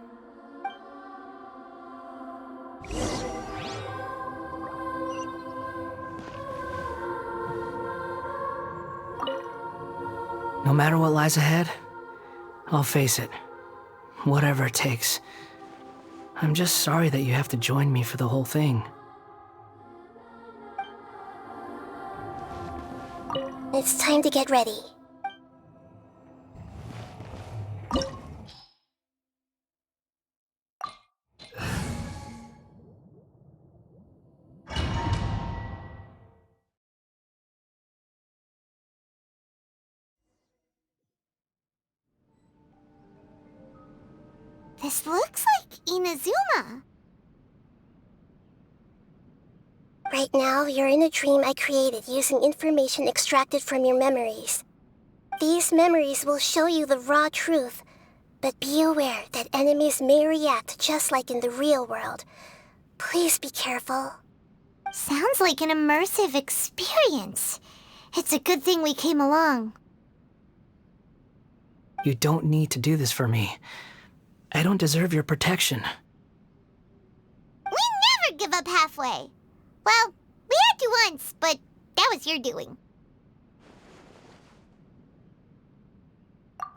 No matter what lies ahead, I'll face it. Whatever it takes. I'm just sorry that you have to join me for the whole thing. It's time to get ready. This looks like Inazuma. Right now, you're in a dream I created using information extracted from your memories. These memories will show you the raw truth, but be aware that enemies may react just like in the real world. Please be careful. Sounds like an immersive experience. It's a good thing we came along. You don't need to do this for me. I don't deserve your protection. We never give up halfway. Well, we had to once, but that was your doing.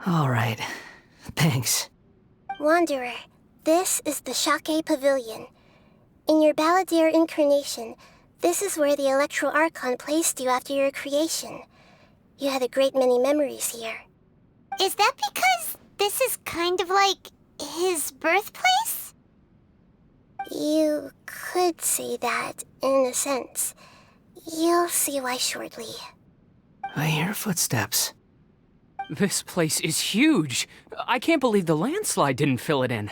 All right. Thanks. Wanderer, This is the Shake Pavilion. In your Balladeer incarnation, this is where the Electro Archon placed you after your creation. You had a great many memories here. Is that because this is kind of like his birthplace? You could say that, in a sense. You'll see why shortly. I hear footsteps. This place is huge. I can't believe the landslide didn't fill it in.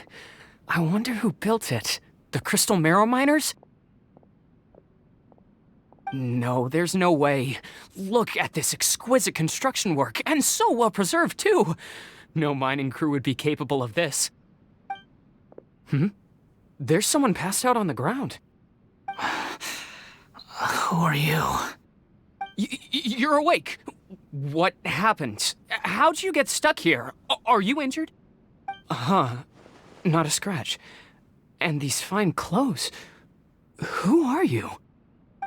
I wonder who built it. The Crystal Marrow Miners? No, there's no way. Look at this exquisite construction work, and so well preserved, too. No mining crew would be capable of this. There's someone passed out on the ground. Who are you? You're awake. What happened? How'd you get stuck here? Are you injured? Not a scratch. And these fine clothes. Who are you?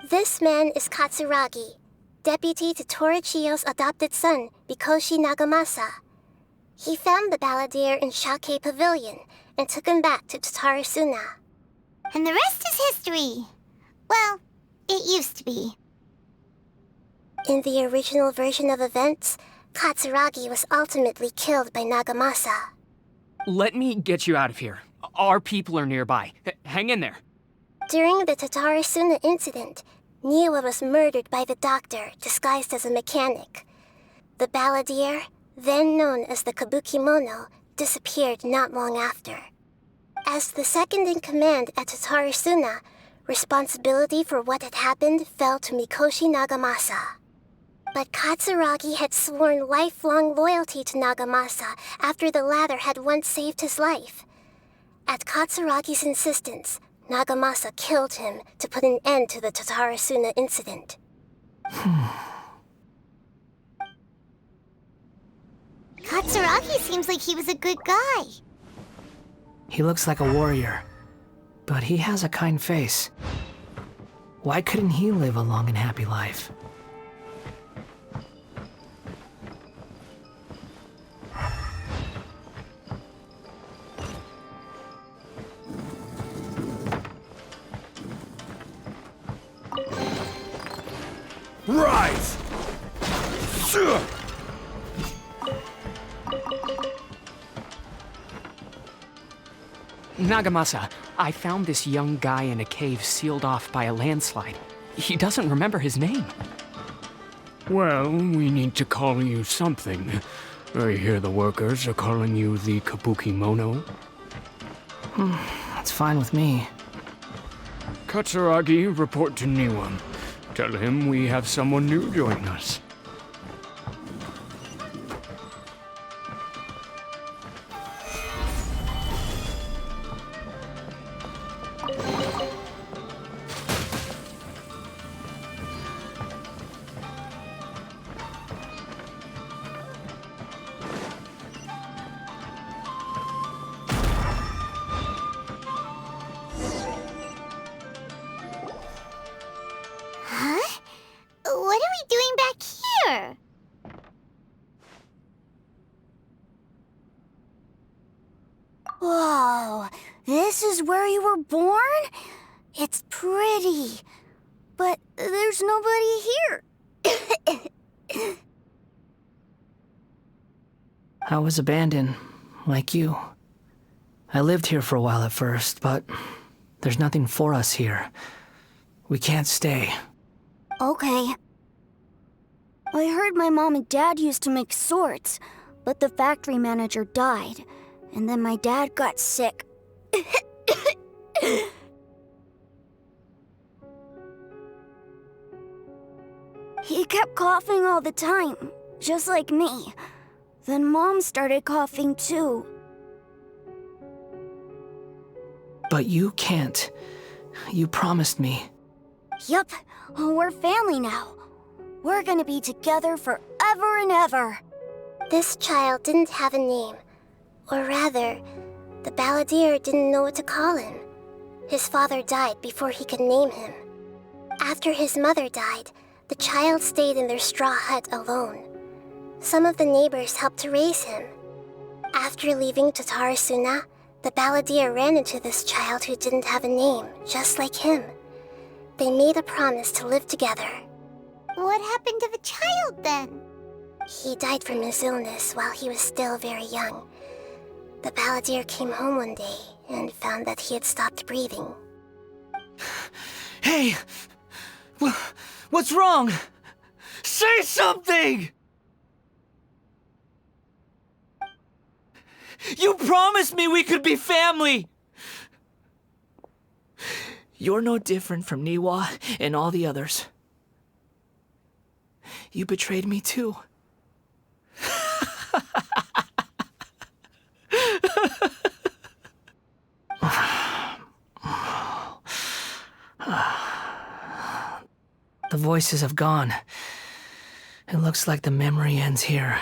This man is Katsuragi, deputy to Torichiyo's adopted son, Mikoshi Nagamasa. He found the Balladeer in Shake Pavilion and took him back to Tatarasuna. And the rest is history. Well, it used to be. In the original version of events, Katsuragi was ultimately killed by Nagamasa. Let me get you out of here. Our people are nearby. Hang in there. During the Tatarasuna incident, Niwa was murdered by the doctor disguised as a mechanic. The Balladeer, then known as the Kabukimono, disappeared not long after. As the second in command at Tatarasuna, responsibility for what had happened fell to Mikoshi Nagamasa. But Katsuragi had sworn lifelong loyalty to Nagamasa after the latter had once saved his life. At Katsuragi's insistence, Nagamasa killed him to put an end to the Tatarasuna incident. Katsuragi seems like he was a good guy. He looks like a warrior, but he has a kind face. Why couldn't he live a long and happy life? Rise! Nagamasa, I found this young guy in a cave sealed off by a landslide. He doesn't remember his name. Well, we need to call you something. I hear the workers are calling you the Kabukimono. That's fine with me. Katsuragi, report to Niwa. Tell him we have someone new join us. What are we doing back here? Whoa, this is where you were born? It's pretty, but there's nobody here. I was abandoned, like you. I lived here for a while at first, but there's nothing for us here. We can't stay. Okay. I heard my mom and dad used to make swords, but the factory manager died, and then my dad got sick. He kept coughing all the time, just like me. Then Mom started coughing too. But you can't. You promised me. Yup, we're family now. We're gonna be together forever and ever. This child didn't have a name. Or rather, the Balladeer didn't know what to call him. His father died before he could name him. After his mother died, the child stayed in their straw hut alone. Some of the neighbors helped to raise him. After leaving Tatarasuna, The balladeer ran into this child who didn't have a name, just like him. They made a promise to live together. What happened to the child then? He died from his illness while he was still very young. The balladeer came home one day and found that he had stopped breathing. Hey! What's wrong? Say something! You promised me we could be family! You're no different from Niwa and all the others. You betrayed me too. The voices have gone. It looks like the memory ends here.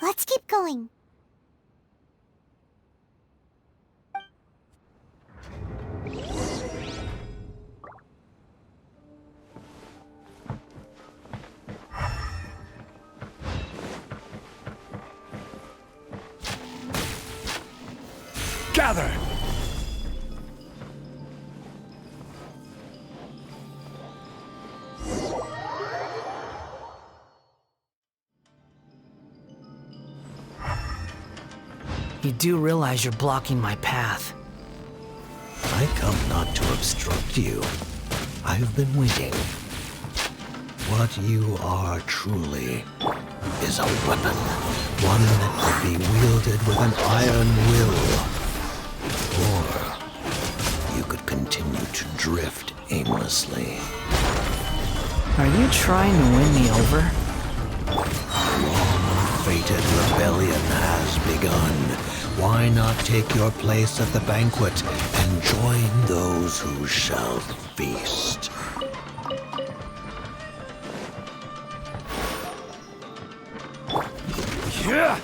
Let's keep going. Gather! You do realize you're blocking my path. I come not to obstruct you. I have been waiting. What you are truly is a weapon. One that could be wielded with an iron will. Or you could continue to drift aimlessly. Are you trying to win me over? Long-fated rebellion has begun. Why not take your place at the banquet and join those who shall feast? Yeah!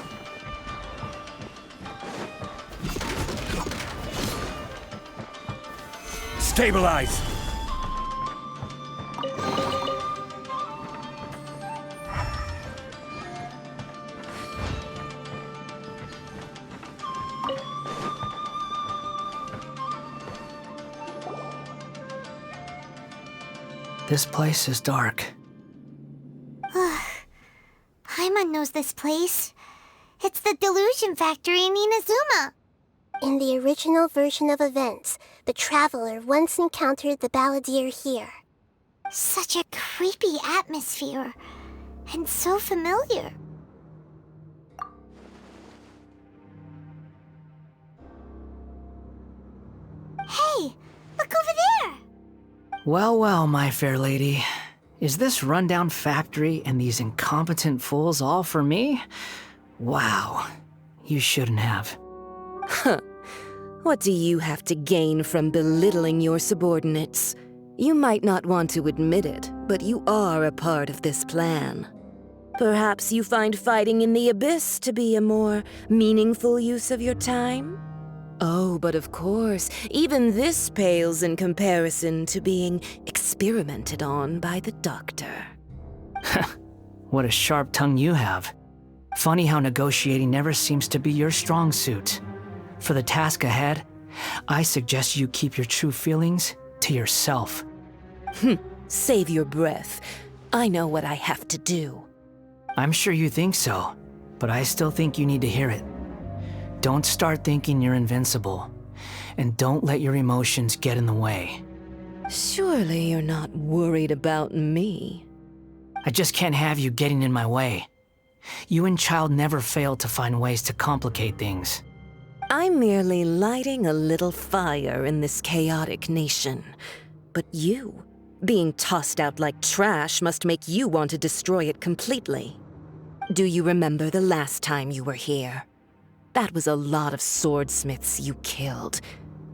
Stabilize! This place is dark. Paimon knows this place. It's the Delusion Factory in Inazuma. In the original version of events, the Traveler once encountered the balladeer here. Such a creepy atmosphere. And so familiar. Hey, look over there! Well, well, my fair lady. Is this rundown factory and these incompetent fools all for me? Wow. You shouldn't have. Huh. What do you have to gain from belittling your subordinates? You might not want to admit it, but you are a part of this plan. Perhaps you find fighting in the abyss to be a more meaningful use of your time? Oh, but of course, even this pales in comparison to being experimented on by the doctor. What a sharp tongue you have. Funny how negotiating never seems to be your strong suit. For the task ahead, I suggest you keep your true feelings to yourself. Save your breath. I know what I have to do. I'm sure you think so, but I still think you need to hear it. Don't start thinking you're invincible, and don't let your emotions get in the way. Surely you're not worried about me. I just can't have you getting in my way. You and Child never fail to find ways to complicate things. I'm merely lighting a little fire in this chaotic nation. But you, being tossed out like trash, must make you want to destroy it completely. Do you remember the last time you were here? That was a lot of swordsmiths you killed.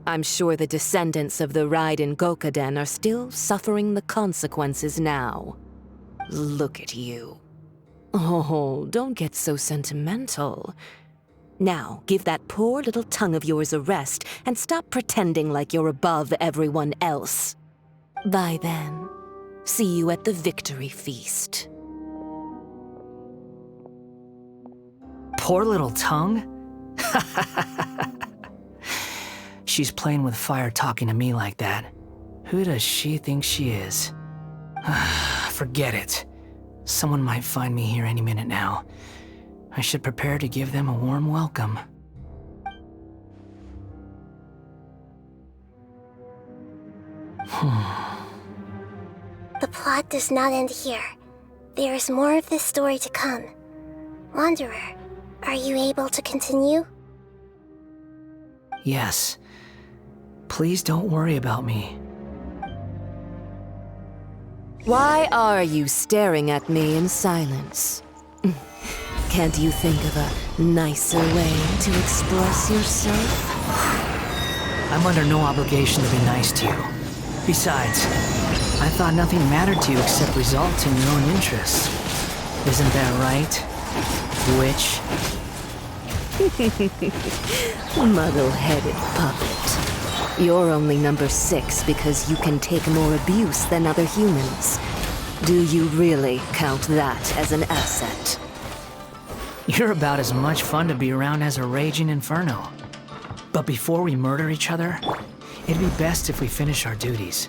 I'm sure the descendants of the Raiden Gokuden are still suffering the consequences now. Look at you. Oh, don't get so sentimental. Now, give that poor little tongue of yours a rest and stop pretending like you're above everyone else. Bye then. See you at the victory feast. Poor little tongue? She's playing with fire talking to me like that. Who does she think she is? Forget it. Someone might find me here any minute now. I should prepare to give them a warm welcome. The plot does not end here. There is more of this story to come. Wanderer, are you able to continue? Yes. Please don't worry about me. Why are you staring at me in silence? Can't you think of a nicer way to express yourself? I'm under no obligation to be nice to you. Besides, I thought nothing mattered to you except results in your own interests. Isn't that right, witch? Muddle-headed puppet. You're only number 6 because you can take more abuse than other humans. Do you really count that as an asset? You're about as much fun to be around as a raging inferno. But before we murder each other, it'd be best if we finish our duties.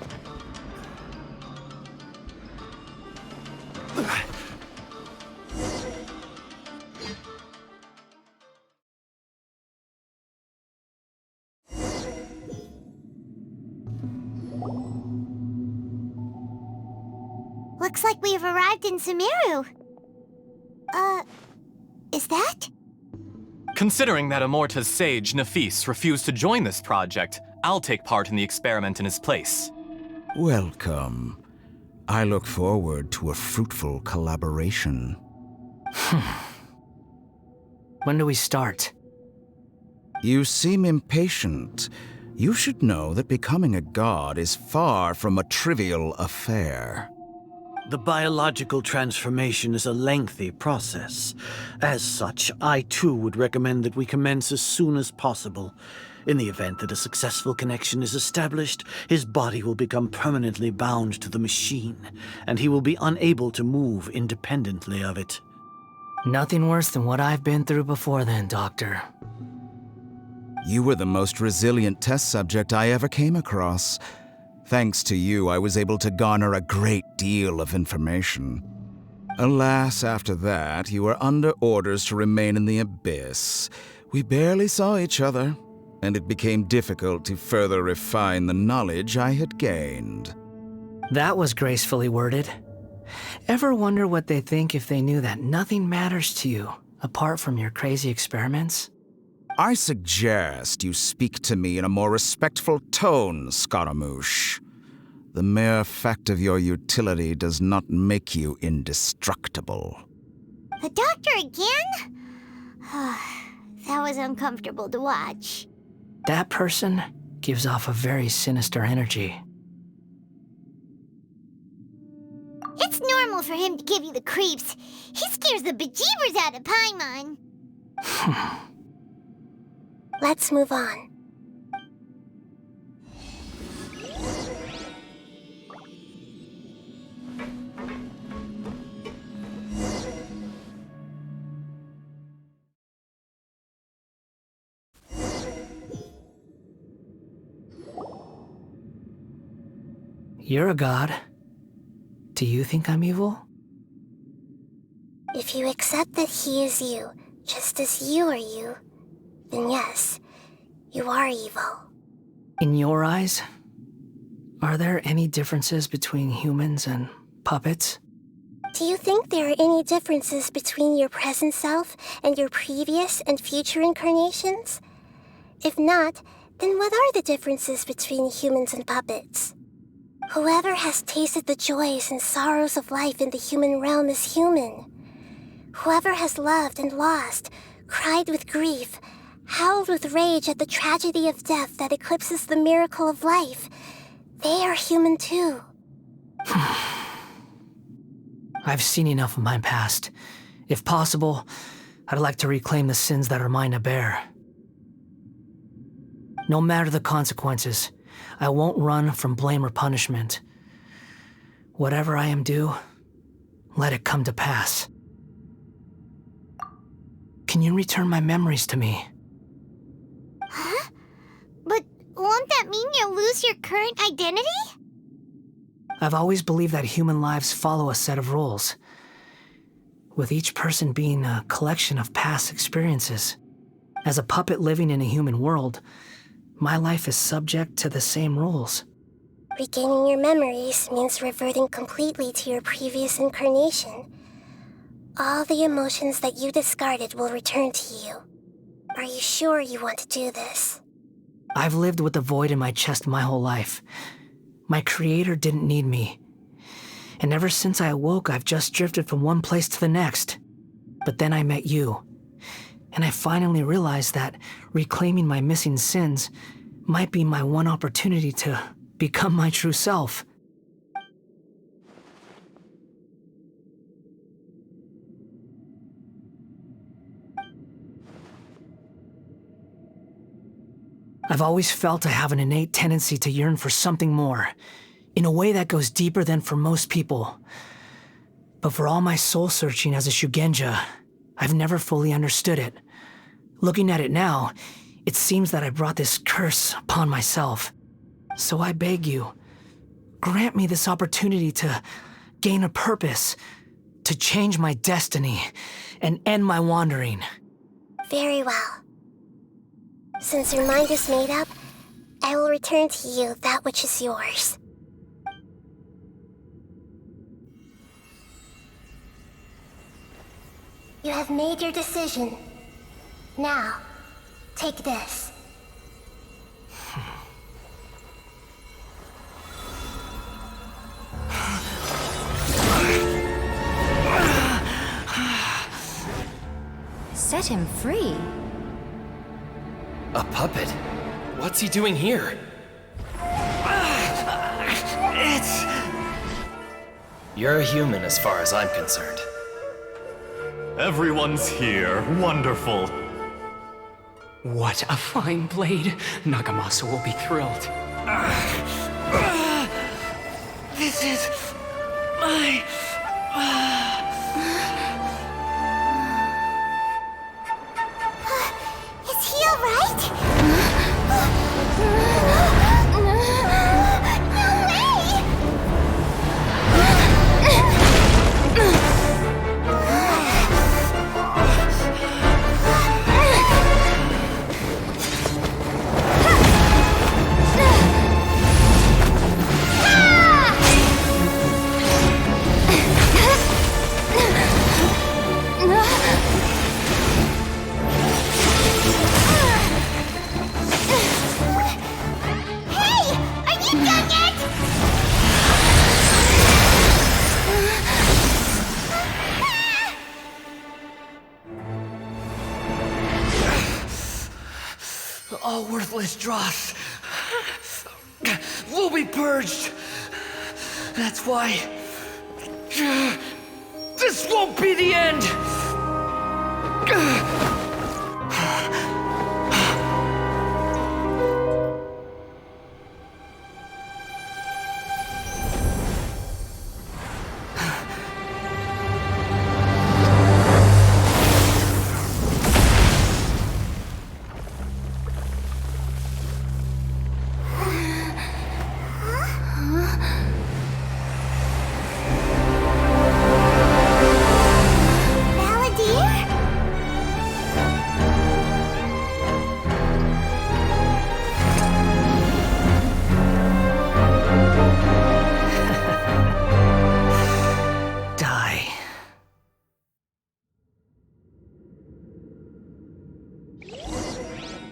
Looks like we've arrived in Sumeru. Is that? Considering that Amorta's sage, Nafis, refused to join this project, I'll take part in the experiment in his place. Welcome. I look forward to a fruitful collaboration. When do we start? You seem impatient. You should know that becoming a god is far from a trivial affair. The biological transformation is a lengthy process. As such, I too would recommend that we commence as soon as possible. In the event that a successful connection is established, his body will become permanently bound to the machine, and he will be unable to move independently of it. Nothing worse than what I've been through before then, Doctor. You were the most resilient test subject I ever came across. Thanks to you, I was able to garner a great deal of information. Alas, after that, you were under orders to remain in the abyss. We barely saw each other, and it became difficult to further refine the knowledge I had gained. That was gracefully worded. Ever wonder what they think if they knew that nothing matters to you, apart from your crazy experiments? I suggest you speak to me in a more respectful tone, Scaramouche. The mere fact of your utility does not make you indestructible. The doctor again? That was uncomfortable to watch. That person gives off a very sinister energy. It's normal for him to give you the creeps. He scares the bejeebers out of Paimon. Let's move on. You're a god. Do you think I'm evil? If you accept that he is you, just as you are you, then yes, you are evil. In your eyes, are there any differences between humans and puppets? Do you think there are any differences between your present self and your previous and future incarnations? If not, then what are the differences between humans and puppets? Whoever has tasted the joys and sorrows of life in the human realm is human. Whoever has loved and lost, cried with grief, howled with rage at the tragedy of death that eclipses the miracle of life, they are human too. I've seen enough of my past. If possible, I'd like to reclaim the sins that are mine to bear. No matter the consequences, I won't run from blame or punishment. Whatever I am due, let it come to pass. Can you return my memories to me? that mean you'll lose your current identity? I've always believed that human lives follow a set of rules, with each person being a collection of past experiences. As a puppet living in a human world, my life is subject to the same rules. Regaining your memories means reverting completely to your previous incarnation. All the emotions that you discarded will return to you. Are you sure you want to do this? I've lived with a void in my chest my whole life. My creator didn't need me. And ever since I awoke, I've just drifted from one place to the next. But then I met you. And I finally realized that reclaiming my missing sins might be my one opportunity to become my true self. I've always felt I have an innate tendency to yearn for something more, in a way that goes deeper than for most people. But for all my soul-searching as a Shugenja, I've never fully understood it. Looking at it now, it seems that I brought this curse upon myself. So I beg you, grant me this opportunity to gain a purpose, to change my destiny, and end my wandering. Very well. Since your mind is made up, I will return to you that which is yours. You have made your decision. Now, take this. Set him free? A puppet? What's he doing here? You're a human as far as I'm concerned. Everyone's here. Wonderful. What a fine blade. Nagamasa will be thrilled. This is my... Is he alright? All worthless dross will be purged. That's why this won't be the end.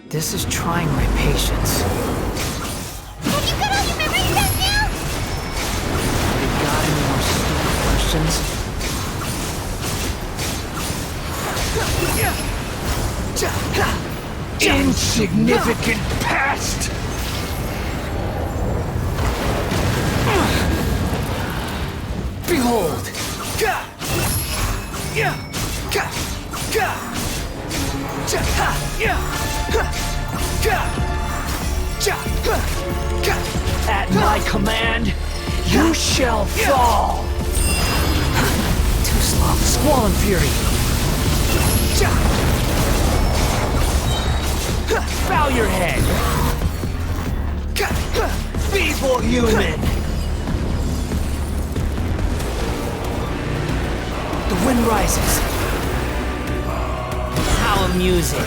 This is trying my patience. Have you got all your memories back now? Have you got any more stupid questions? Insignificant past! Behold! At my command, you shall fall! Too slow. Squall and Fury! Bow your head! losing.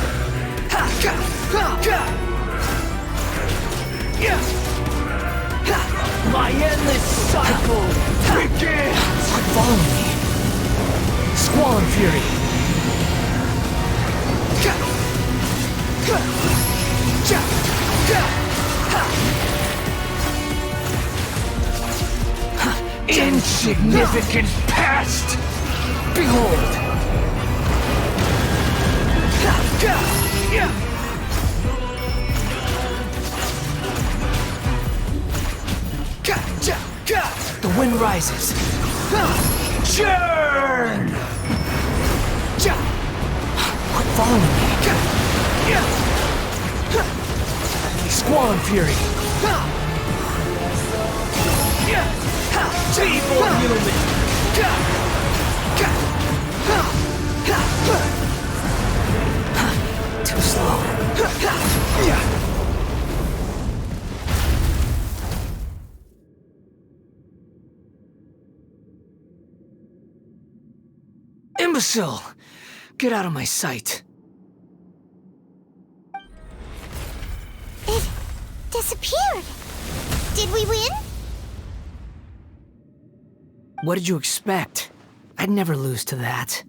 My endless cycle begins! Follow me. Squall and Fury. Insignificant past! Behold! The wind rises. Churn! Quit following me. Squall and Fury. T-Bone Too slow. Imbecile! Get out of my sight. It disappeared. Did we win? What did you expect? I'd never lose to that.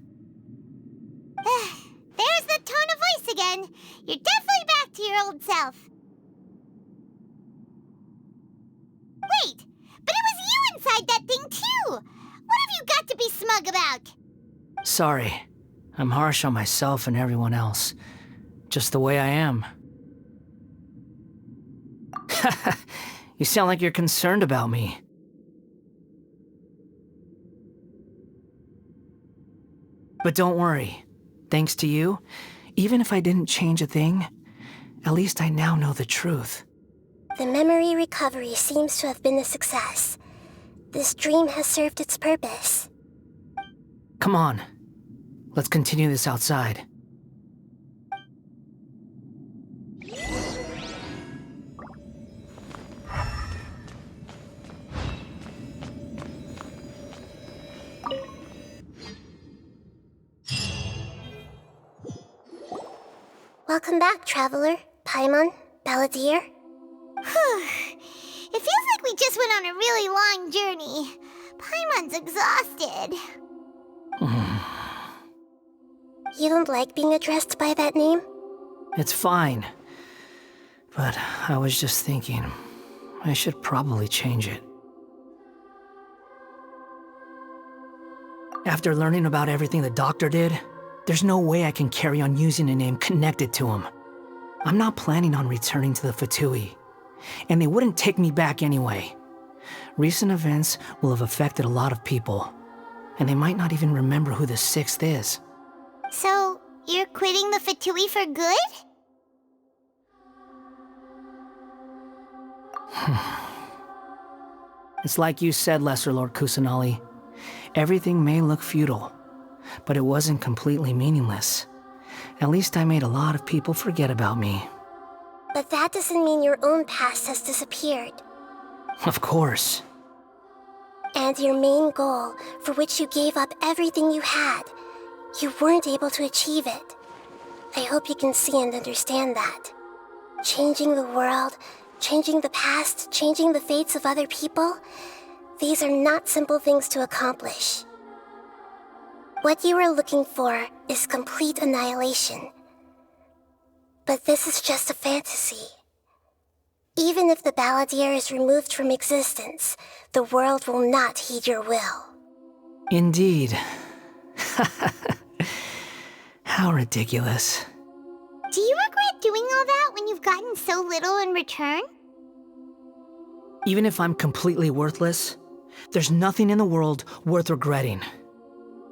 There's the tone of voice again. You're definitely back to your old self. Wait, but it was you inside that thing too! What have you got to be smug about? Sorry. I'm harsh on myself and everyone else. Just the way I am. You sound like you're concerned about me. But don't worry. Thanks to you, even if I didn't change a thing, at least I now know the truth. The memory recovery seems to have been a success. This dream has served its purpose. Come on. Let's continue this outside. Welcome back, Traveler, Paimon, Balladeer. It feels like we just went on a really long journey. Paimon's exhausted. You don't like being addressed by that name? It's fine. But I was just thinking, I should probably change it. After learning about everything the doctor did, there's no way I can carry on using a name connected to him. I'm not planning on returning to the Fatui, and they wouldn't take me back anyway. Recent events will have affected a lot of people, and they might not even remember who the Sixth is. So, you're quitting the Fatui for good? It's like you said, Lesser Lord Kusanali. Everything may look futile, but it wasn't completely meaningless. At least I made a lot of people forget about me. But that doesn't mean your own past has disappeared. Of course. And your main goal, for which you gave up everything you had, you weren't able to achieve it. I hope you can see and understand that. Changing the world, changing the past, changing the fates of other people, these are not simple things to accomplish. What you are looking for is complete annihilation. But this is just a fantasy. Even if the Balladeer is removed from existence, the world will not heed your will. Indeed. How ridiculous. Do you regret doing all that when you've gotten so little in return? Even if I'm completely worthless, there's nothing in the world worth regretting.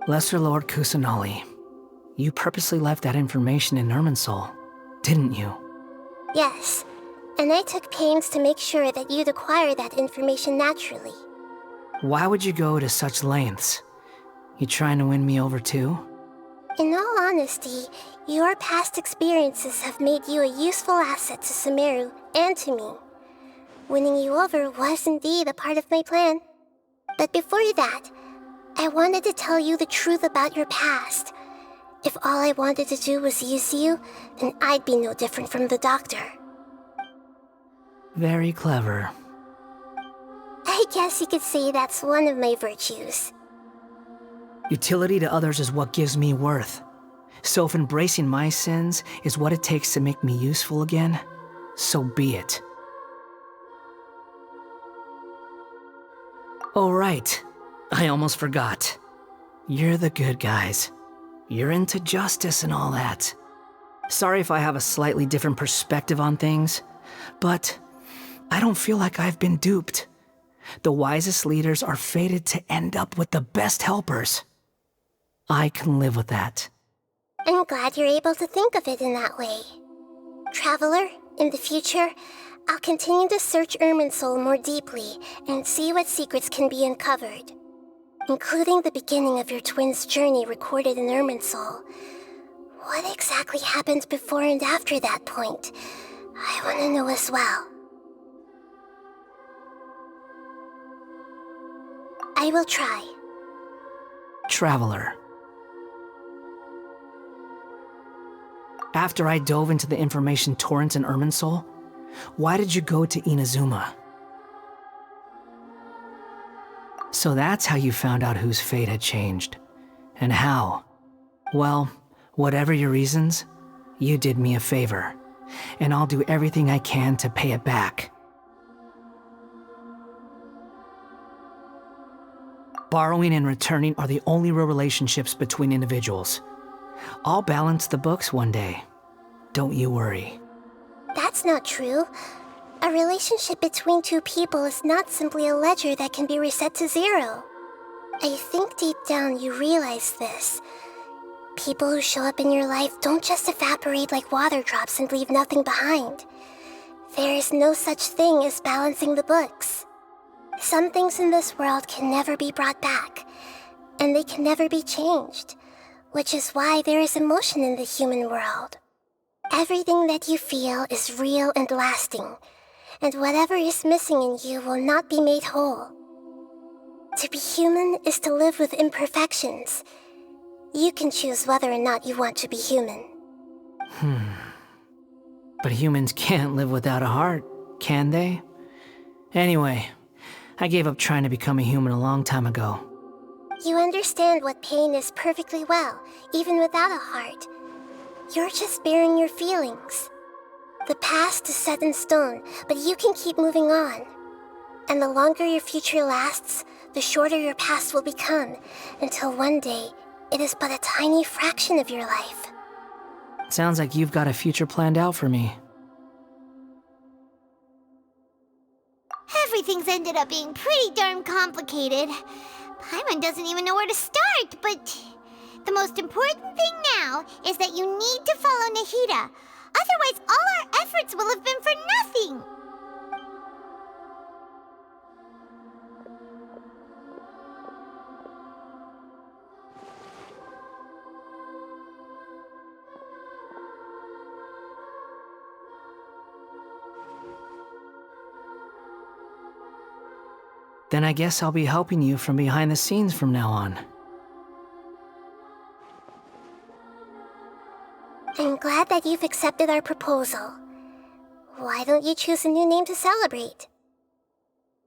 Lesser Lord Kusanali, you purposely left that information in Irminsul, didn't you? Yes, and I took pains to make sure that you'd acquire that information naturally. Why would you go to such lengths? You trying to win me over too? In all honesty, your past experiences have made you a useful asset to Sumeru and to me. Winning you over was indeed a part of my plan. But before that, I wanted to tell you the truth about your past, If all I wanted to do was use you, then I'd be no different from the doctor. Very clever. I guess you could say that's one of my virtues. Utility to others is what gives me worth. So if embracing my sins is what it takes to make me useful again, so be it. Oh right, I almost forgot. You're the good guys. You're into justice and all that. Sorry if I have a slightly different perspective on things, but I don't feel like I've been duped. The wisest leaders are fated to end up with the best helpers. I can live with that. I'm glad you're able to think of it in that way. Traveler, in the future, I'll continue to search Irminsul more deeply and see what secrets can be uncovered, including the beginning of your twins' journey recorded in Irminsul. What exactly happened before and after that point? I want to know as well. I will try. Traveler. After I dove into the information torrents in Irminsul, why did you go to Inazuma? So that's how you found out whose fate had changed. And how? Well, whatever your reasons, you did me a favor. And I'll do everything I can to pay it back. Borrowing and returning are the only real relationships between individuals. I'll balance the books one day. Don't you worry. That's not true. A relationship between two people is not simply a ledger that can be reset to zero. I think deep down you realize this. People who show up in your life don't just evaporate like water drops and leave nothing behind. There is no such thing as balancing the books. Some things in this world can never be brought back, and they can never be changed, which is why there is emotion in the human world. Everything that you feel is real and lasting, and whatever is missing in you will not be made whole. To be human is to live with imperfections. You can choose whether or not you want to be human. But humans can't live without a heart, can they? Anyway, I gave up trying to become a human a long time ago. You understand what pain is perfectly well, even without a heart. You're just bearing your feelings. The past is set in stone, but you can keep moving on. And the longer your future lasts, the shorter your past will become, until one day, it is but a tiny fraction of your life. Sounds like you've got a future planned out for me. Everything's ended up being pretty darn complicated. Paimon doesn't even know where to start, but the most important thing now is that you need to follow Nahida. Otherwise, all our efforts will have been for nothing. Then I guess I'll be helping you from behind the scenes from now on. I'm glad that you've accepted our proposal. Why don't you choose a new name to celebrate?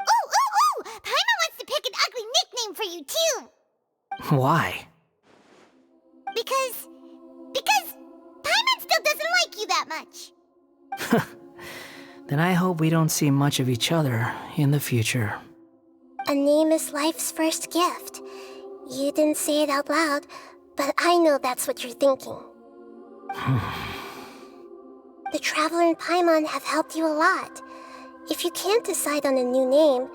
Ooh! Paimon wants to pick an ugly nickname for you, too! Why? Because Paimon still doesn't like you that much. Then I hope we don't see much of each other in the future. A name is life's first gift. You didn't say it out loud, but I know that's what you're thinking. The Traveler and Paimon have helped you a lot. If you can't decide on a new name,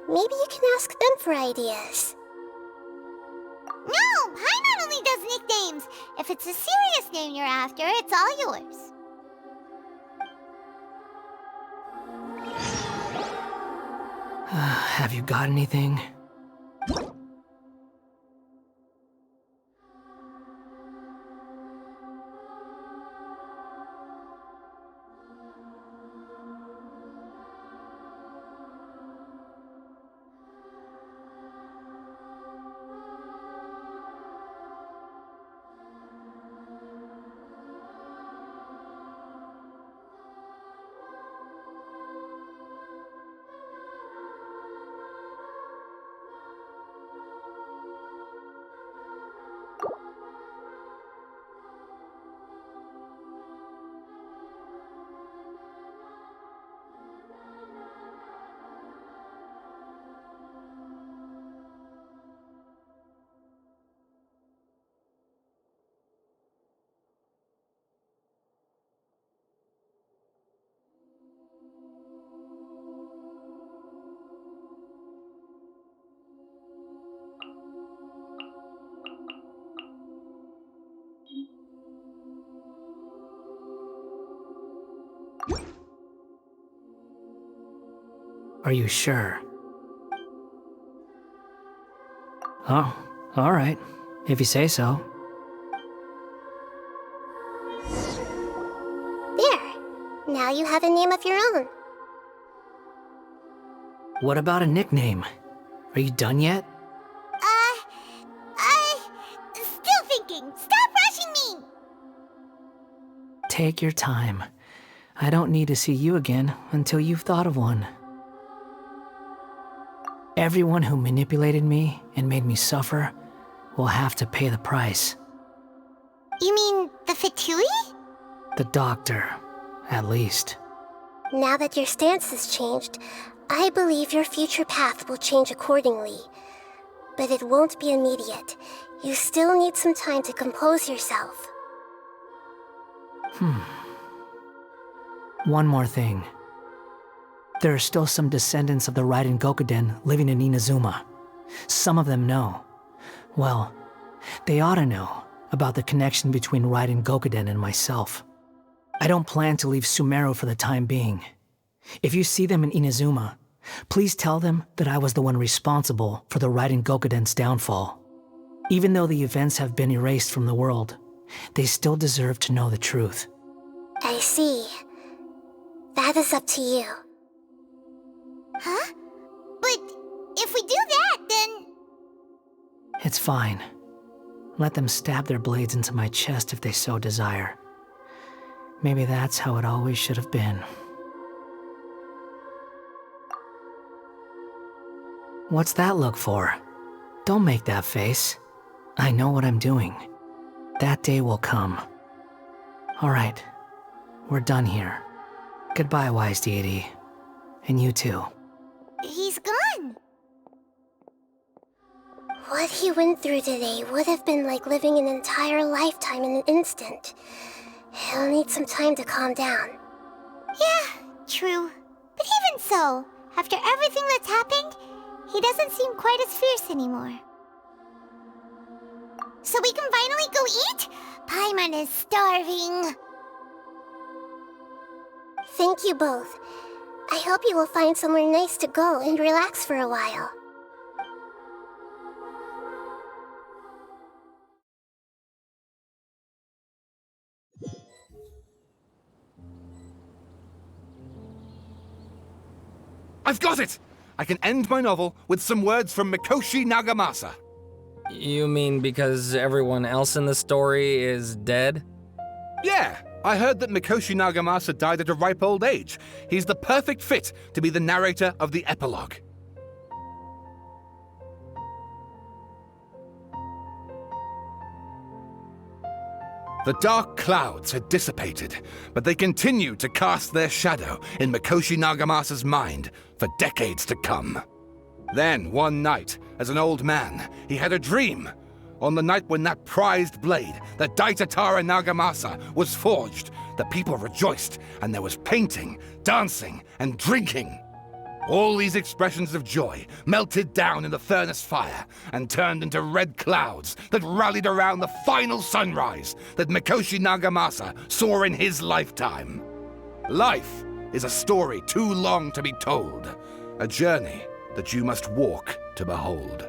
maybe you can ask them for ideas. No, Paimon only does nicknames. If it's a serious name you're after, it's all yours. Have you got anything? Are you sure? Oh, alright. If you say so. There. Now you have a name of your own. What about a nickname? Are you done yet? Still thinking. Stop rushing me! Take your time. I don't need to see you again until you've thought of one. Everyone who manipulated me and made me suffer will have to pay the price. You mean the Fatui? The doctor, at least. Now that your stance has changed, I believe your future path will change accordingly. But it won't be immediate. You still need some time to compose yourself. One more thing. There are still some descendants of the Raiden Gokuden living in Inazuma. Some of them know. Well, they ought to know about the connection between Raiden Gokuden and myself. I don't plan to leave Sumeru for the time being. If you see them in Inazuma, please tell them that I was the one responsible for the Raiden Gokuden's downfall. Even though the events have been erased from the world, they still deserve to know the truth. I see. That is up to you. Huh? But if we do that, then... It's fine. Let them stab their blades into my chest if they so desire. Maybe that's how it always should have been. What's that look for? Don't make that face. I know what I'm doing. That day will come. Alright, we're done here. Goodbye, wise deity. And you too. He's gone. What he went through today would have been like living an entire lifetime in an instant. He'll need some time to calm down. Yeah, true. But even so, after everything that's happened, he doesn't seem quite as fierce anymore. So we can finally go eat? Paimon is starving. Thank you both. I hope you will find somewhere nice to go and relax for a while. I've got it! I can end my novel with some words from Mikoshi Nagamasa. You mean because everyone else in the story is dead? Yeah, I heard that Mikoshi Nagamasa died at a ripe old age. He's the perfect fit to be the narrator of the epilogue. The dark clouds had dissipated, but they continued to cast their shadow in Mikoshi Nagamasa's mind for decades to come. Then, one night, as an old man, he had a dream. On the night when that prized blade, the Daitatara Nagamasa, was forged, the people rejoiced, and there was painting, dancing, and drinking. All these expressions of joy melted down in the furnace fire and turned into red clouds that rallied around the final sunrise that Mikoshi Nagamasa saw in his lifetime. Life is a story too long to be told, a journey that you must walk to behold.